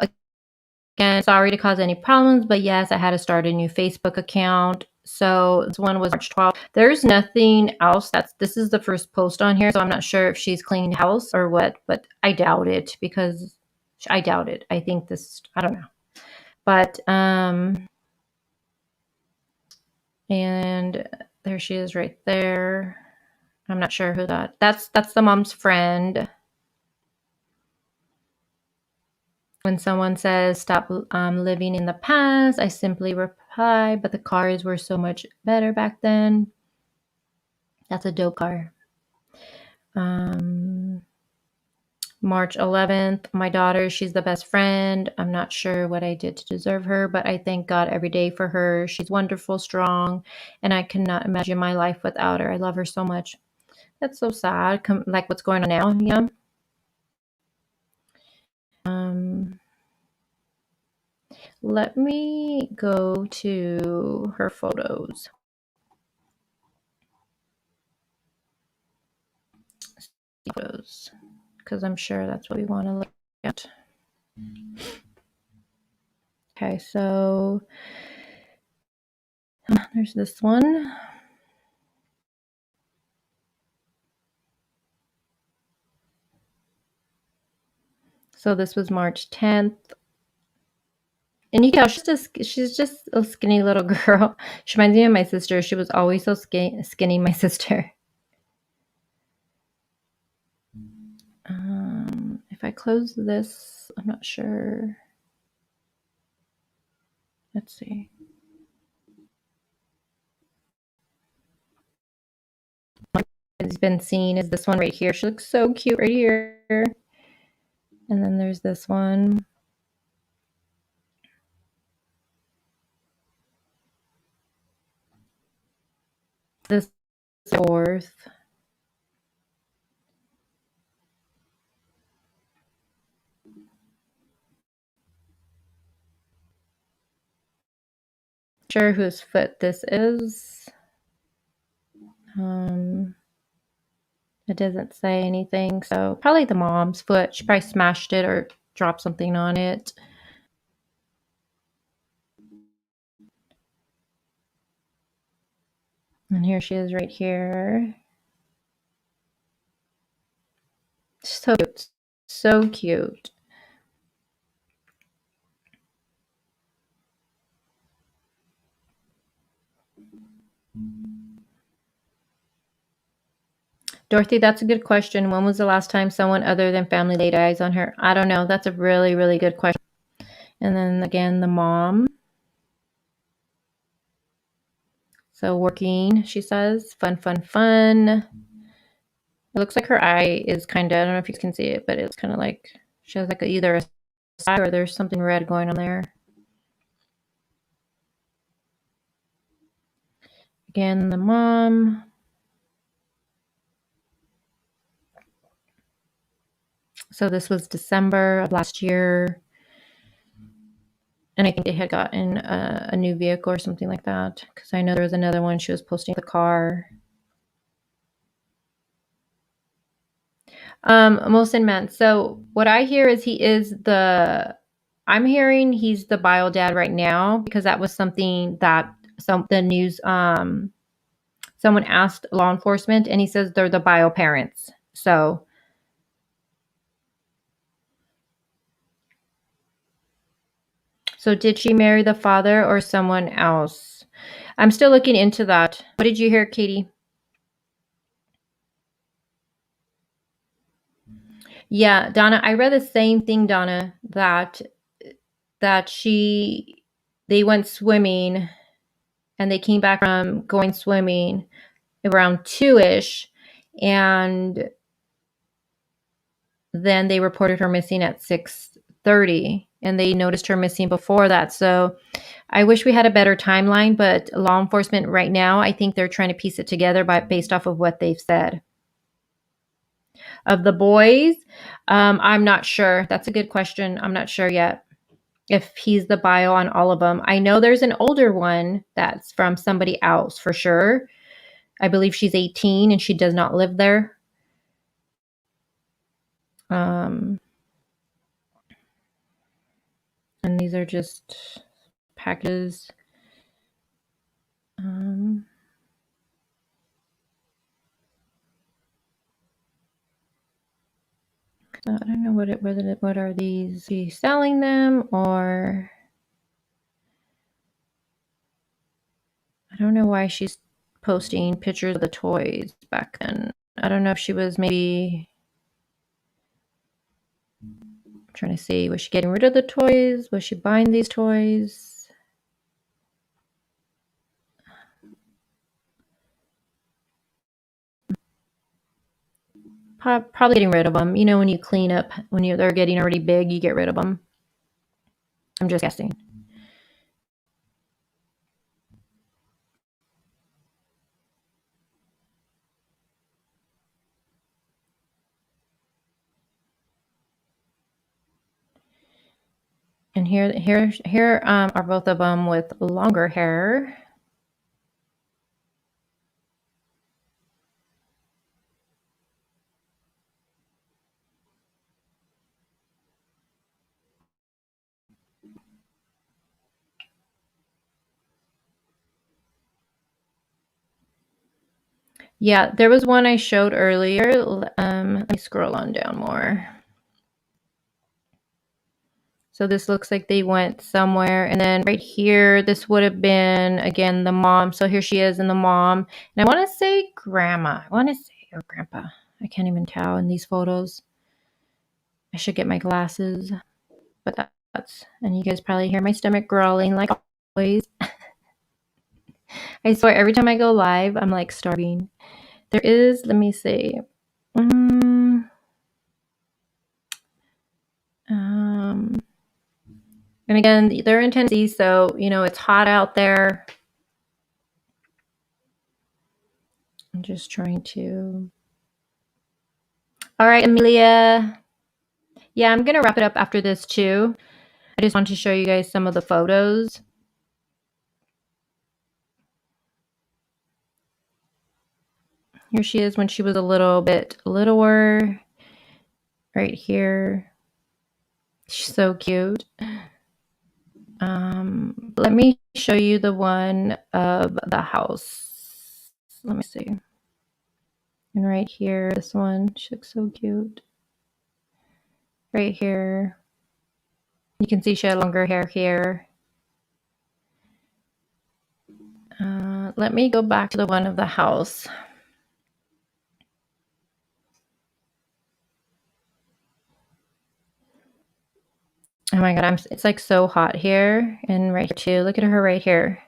again, sorry to cause any problems, but yes, I had to start a new Facebook account. So this one was March 12th. There's nothing else. This is the first post on here, so I'm not sure if she's cleaning the house or what, but I doubt it because I doubt it. I think this, I don't know. But and there she is right there. I'm not sure who that's the mom's friend. When someone says stop living in the past, I simply reply, but the cars were so much better back then. That's a dope car. March 11th, my daughter, she's the best friend. I'm not sure what I did to deserve her, but I thank God every day for her. She's wonderful, strong, and I cannot imagine my life without her. I love her so much. That's so sad, like what's going on now, yeah. Let me go to her photos. Photos, because I'm sure that's what we want to look at. Okay, so there's this one. So this was March 10th. And you can tell she's just a skinny little girl. She reminds me of my sister. She was always so skinny, my sister. If I close this, I'm not sure. Let's see. Has been seen is this one right here. She looks so cute right here. And then there's this one. This 4th. Sure whose foot this is. It doesn't say anything, so probably the mom's foot. She probably smashed it or dropped something on it. And here she is right here. So cute. So cute. Dorothy, that's a good question. When was the last time someone other than family laid eyes on her? I don't know. That's a really, really good question. And then again, the mom. So working, she says. Fun, fun, fun. It looks like her eye is kind of, I don't know if you can see it, but it's kind of like, she has like either a side or there's something red going on there. Again, the mom. So this was December of last year. And I think they had gotten a new vehicle or something like that. Because I know there was another one she was posting the car. Mohsen Man. So what I hear is I'm hearing he's the bio dad right now, because that was something that the news, someone asked law enforcement, and he says they're the bio parents. So did she marry the father or someone else? I'm still looking into that. What did you hear, Katie? Yeah, Donna, I read the same thing, Donna, that they went swimming and they came back from going swimming around 2-ish, and then they reported her missing at 6:30, and they noticed her missing before that. So I wish we had a better timeline, but law enforcement right now, I think they're trying to piece it together based off of what they've said. Of the boys, I'm not sure. That's a good question. I'm not sure yet if he's the bio on all of them. I know there's an older one that's from somebody else for sure. I believe she's 18 and she does not live there. And these are just packages. I don't know what are these? Is he selling them, or I don't know why she's posting pictures of the toys back then. I don't know if she was maybe, I'm trying to see, was she getting rid of the toys? Was she buying these toys? Probably getting rid of them. You know, when you clean up, when they're getting already big, you get rid of them. I'm just guessing. And here are both of them with longer hair. Yeah, there was one I showed earlier. Let me scroll on down more. So this looks like they went somewhere. And then right here, this would have been, again, the mom. So here she is and the mom. And I want to say grandma. I want to say, or grandpa. I can't even tell in these photos. I should get my glasses. But that's, and you guys probably hear my stomach growling like always. I swear, every time I go live, I'm like starving. There is, let me see. And again, they're in Tennessee, so, you know, it's hot out there. I'm just trying to. All right, Amelia. Yeah, I'm going to wrap it up after this too. I just want to show you guys some of the photos. Here she is when she was a little bit littler. Right here. She's so cute. Let me show you the one of the house. Let me see. And right here, this one, she looks so cute. Right here. You can see she had longer hair here. Let me go back to the one of the house. Oh my God, it's like so hot here and right here too. Look at her right here.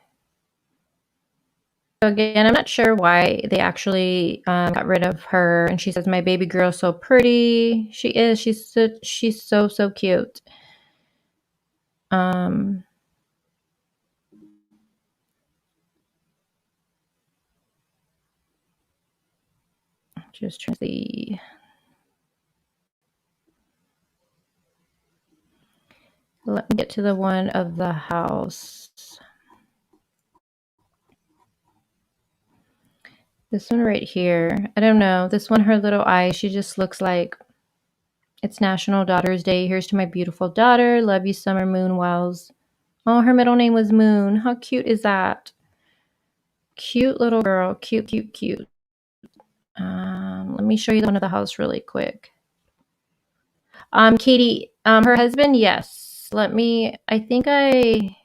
So again, I'm not sure why they actually got rid of her. And she says, "My baby girl's so pretty." She is. She's so cute. Just trying to see. Let me get to the one of the house. This one right here. I don't know. This one, her little eyes, she just looks like it's National Daughter's Day. Here's to my beautiful daughter. Love you, Summer Moon Wells. Oh, her middle name was Moon. How cute is that? Cute little girl. Cute. Let me show you the one of the house really quick. Katie, her husband, yes. I think I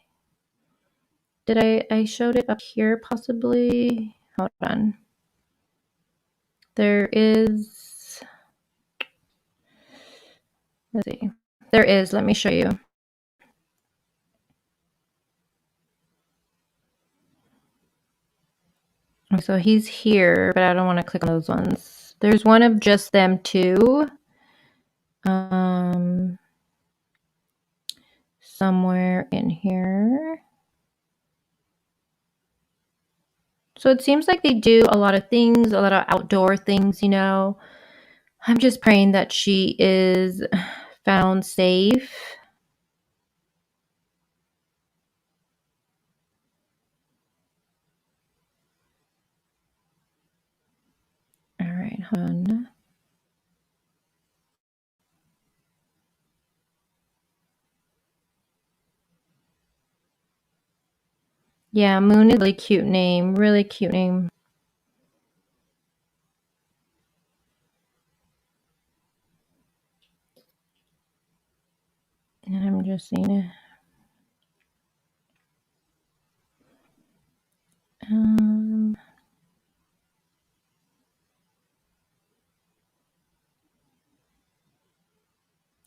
showed it up here possibly. Hold on. There is, let's see. There is, let me show you. So he's here, but I don't want to click on those ones. There's one of just them too. Somewhere in here. So it seems like they do a lot of things, a lot of outdoor things, you know. I'm just praying that she is found safe. All right, hold on. Yeah, Moon is a really cute name. Really cute name. And I'm just seeing it.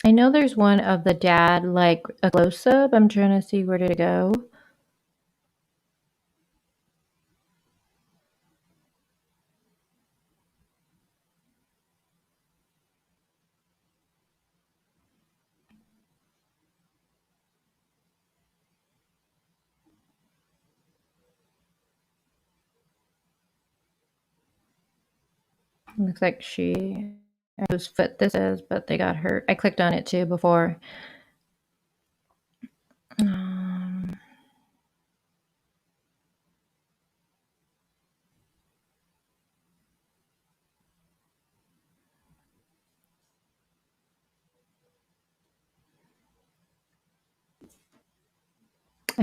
I know there's one of the dad, like a close-up. I'm trying to see where did it go. Looks like whose foot this is, but they got hurt. I clicked on it too before. I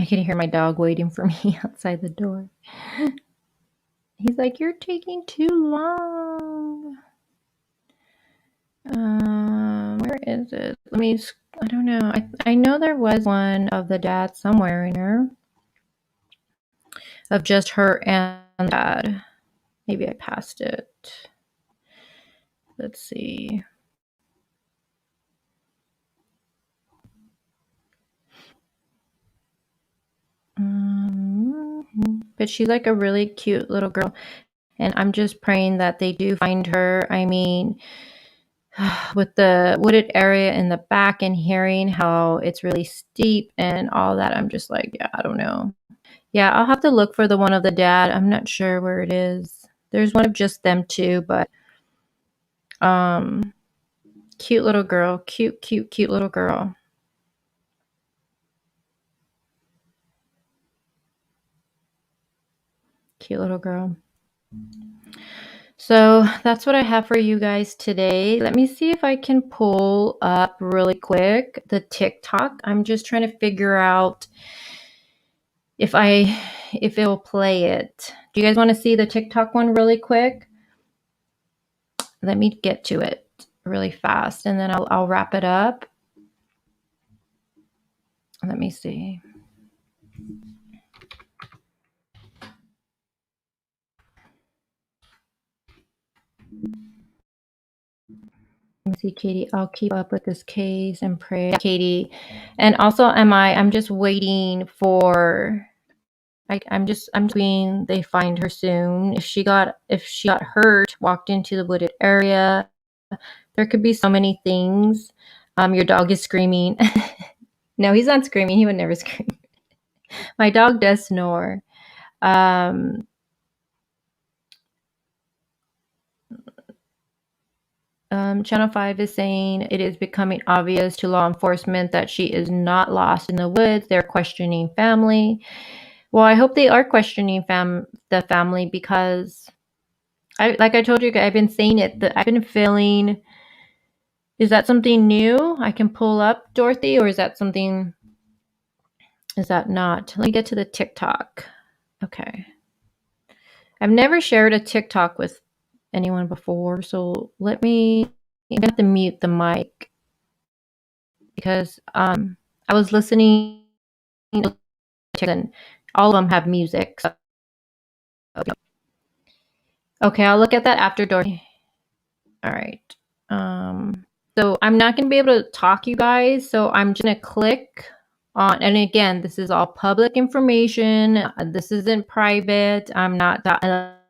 can hear my dog waiting for me outside the door. He's like, "You're taking too long." Where is it? I don't know. I know there was one of the dad somewhere in here. Of just her and dad. Maybe I passed it. Let's see. But she's like a really cute little girl. And I'm just praying that they do find her. I mean, with the wooded area in the back and hearing how it's really steep and all that, I'm just like, yeah, I don't know. Yeah, I'll have to look for the one of the dad. I'm not sure where it is. There's one of just them too, but cute little girl. Cute little girl. Cute little girl. So that's what I have for you guys today. Let me see if I can pull up really quick the TikTok. I'm just trying to figure out if it'll play it. Do you guys want to see the TikTok one really quick? Let me get to it really fast and then I'll wrap it up. Let me see. See, Katie, I'll keep up with this case and pray. Katie. And also, I'm just waiting for, I'm just waiting they find her soon. If she got hurt, walked into the wooded area, there could be so many things. Your dog is screaming. No, he's not screaming. He would never scream. My dog does snore. Channel 5 is saying it is becoming obvious to law enforcement that she is not lost in the woods. They're questioning family. Well, I hope they are questioning the family, because like I told you, I've been saying it. I've been feeling, is that something new I can pull up, Dorothy, or is that not? Let me get to the TikTok. Okay. I've never shared a TikTok with anyone before, so I'm gonna have to mute the mic, because I was listening to, and all of them have music. So. Okay, I'll look at that after, Dorothy. All right. So I'm not going to be able to talk, you guys, so I'm just going to click on, and again, this is all public information. This isn't private. I'm not that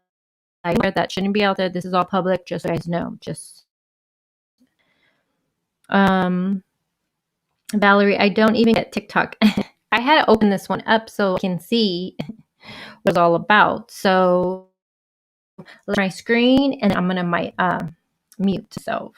shouldn't be out there. This is all public, just so you guys know. Just Valerie, I don't even get TikTok. I had to open this one up so I can see what it's all about. So let's my screen, and I'm gonna mute self.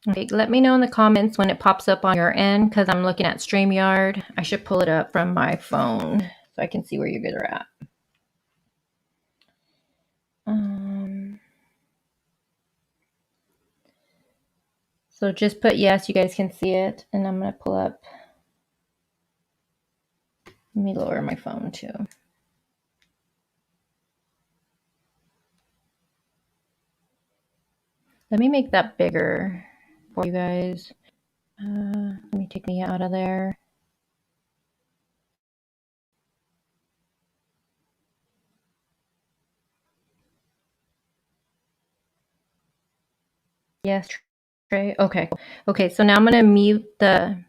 Okay, let me know in the comments when it pops up on your end, because I'm looking at StreamYard. I should pull it up from my phone so I can see where you guys are at. So just put yes, you guys can see it, and I'm going to pull up. Let me lower my phone too. Let me make that bigger for you guys. Let me take me out of there. Yes, Trey. Okay. Okay, so now I'm going to mute the...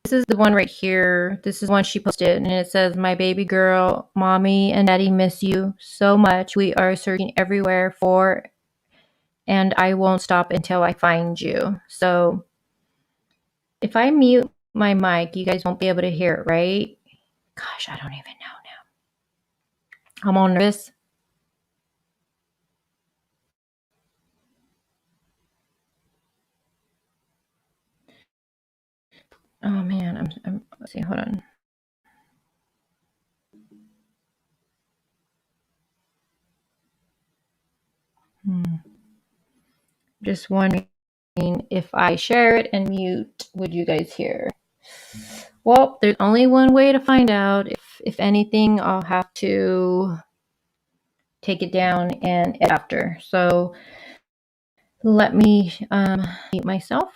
This is the one right here. This is one she posted, and it says, "My baby girl, mommy and daddy miss you so much. We are searching everywhere for, and I won't stop until I find you." So if I mute my mic, you guys won't be able to hear it, right? Gosh, I don't even know now. I'm all nervous. Oh man, let's see, hold on. Just wondering if I share it and mute, would you guys hear? Well, there's only one way to find out. If anything, I'll have to take it down and edit after. So let me mute myself.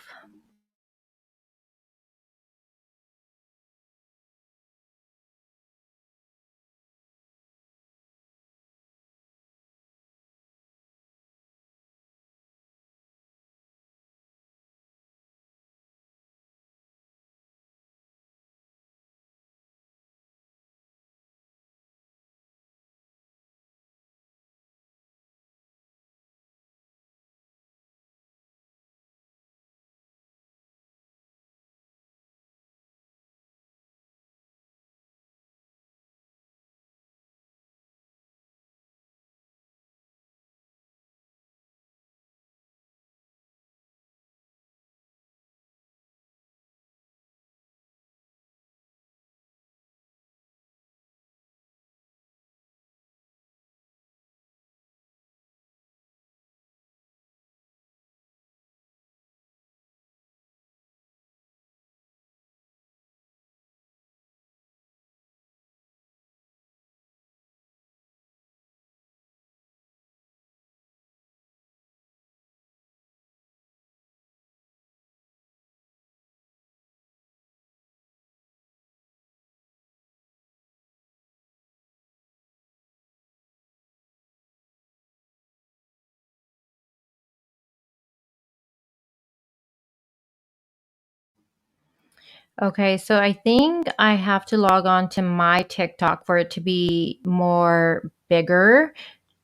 Okay, so I think I have to log on to my TikTok for it to be more bigger.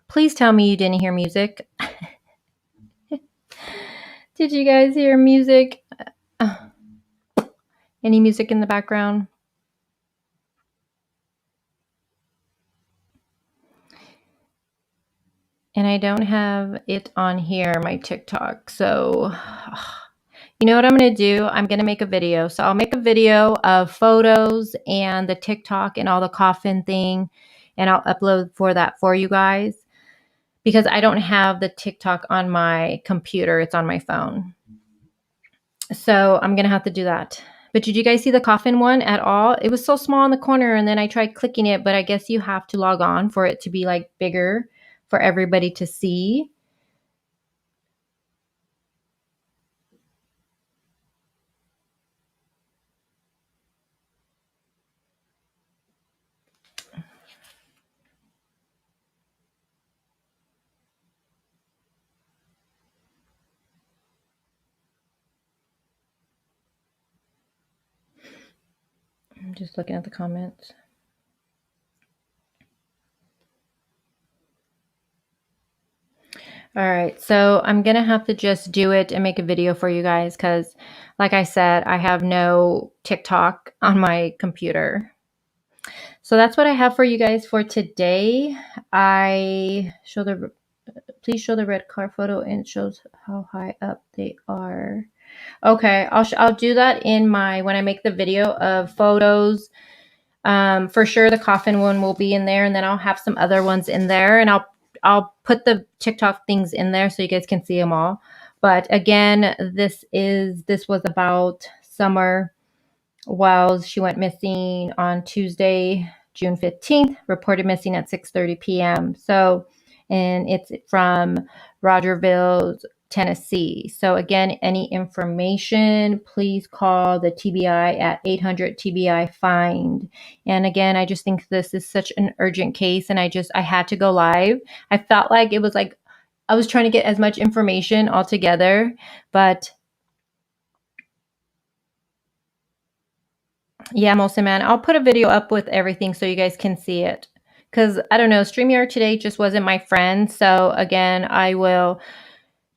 Please tell me you didn't hear music. Did you guys hear music? Any music in the background? And I don't have it on here, my TikTok. So, you know what I'm going to do? I'm going to make a video. So I'll make a video of photos and the TikTok and all the coffin thing. And I'll upload for that for you guys. Because I don't have the TikTok on my computer. It's on my phone. So I'm going to have to do that. But did you guys see the coffin one at all? It was so small in the corner. And then I tried clicking it. But I guess you have to log on for it to be like bigger for everybody to see. I'm just looking at the comments. All right, so I'm going to have to just do it and make a video for you guys because, like I said, I have no TikTok on my computer. So that's what I have for you guys for today. Please show the red car photo and it shows how high up they are. Okay, I'll do that when I make the video of photos. For sure the coffin one will be in there, and then I'll have some other ones in there, and I'll put the TikTok things in there so you guys can see them all. But again, this was about Summer Wells. She went missing on Tuesday, June 15th, reported missing at 6:30 p.m. So, and it's from Rogerville, Tennessee. So again, any information, please call the TBI at 800 TBI find. And again, I just think this is such an urgent case, and I had to go live. I felt like it was like I was trying to get as much information all together, but yeah, Molson Man, I'll put a video up with everything so you guys can see it. Because I don't know, StreamYard today just wasn't my friend. So again, I will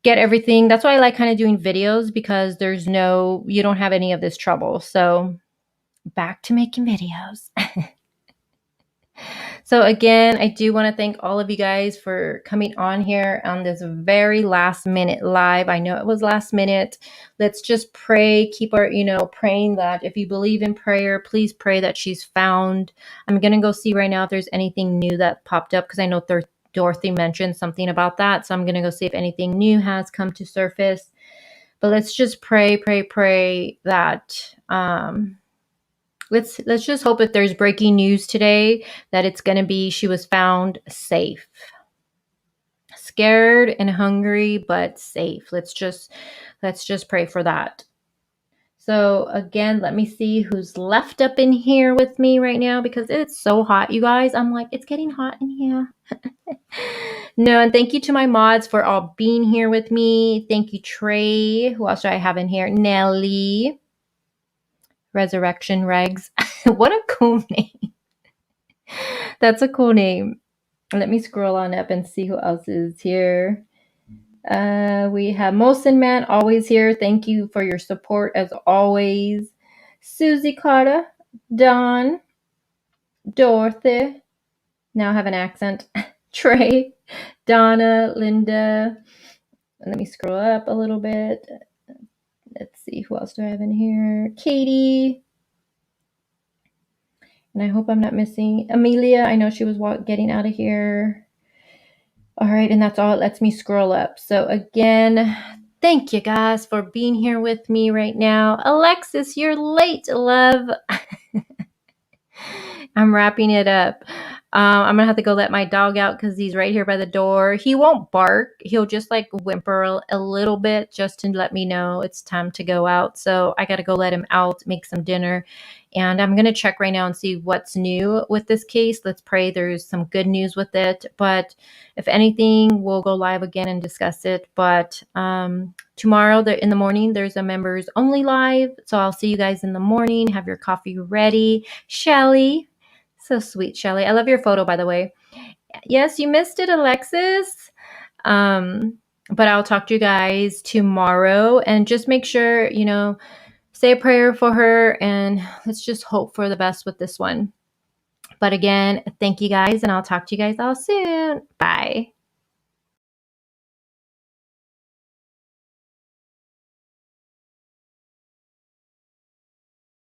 get everything. That's why I like kind of doing videos, because you don't have any of this trouble. So back to making videos. So again, I do want to thank all of you guys for coming on here on this very last minute live. I know it was last minute. Let's just pray, keep praying that if you believe in prayer, please pray that she's found. I'm going to go see right now if there's anything new that popped up, because I know Dorothy mentioned something about that. So I'm going to go see if anything new has come to surface. But let's just pray that let's just hope if there's breaking news today that it's going to be she was found safe. Scared and hungry, but safe. Let's just pray for that. So again, let me see who's left up in here with me right now, because it's so hot, you guys. I'm like, it's getting hot in here. No, and thank you to my mods for all being here with me. Thank you, Trey. Who else do I have in here? Nelly. Resurrection Regs. What a cool name. That's a cool name. Let me scroll on up and see who else is here. We have Molson Man, always here. Thank you for your support as always. Susie Carter, Dawn, Dorothy. Now I have an accent. Trey, Donna, Linda. Let me scroll up a little bit. Let's see, who else do I have in here? Katie. And I hope I'm not missing Amelia. I know she was getting out of here. All right, and that's all it lets me scroll up. So again, thank you guys for being here with me right now. Alexis, you're late, love. I'm wrapping it up. I'm gonna have to go let my dog out because he's right here by the door. He won't bark. He'll just like whimper a little bit just to let me know it's time to go out. So I gotta go let him out, make some dinner. And I'm gonna check right now and see what's new with this case. Let's pray there's some good news with it. But if anything, we'll go live again and discuss it. But tomorrow in the morning, there's a members only live. So I'll see you guys in the morning. Have your coffee ready. Shelly. So sweet, Shelly. I love your photo, by the way. Yes, you missed it, Alexis. But I'll talk to you guys tomorrow. And just make sure, say a prayer for her. And let's just hope for the best with this one. But again, thank you guys. And I'll talk to you guys all soon. Bye.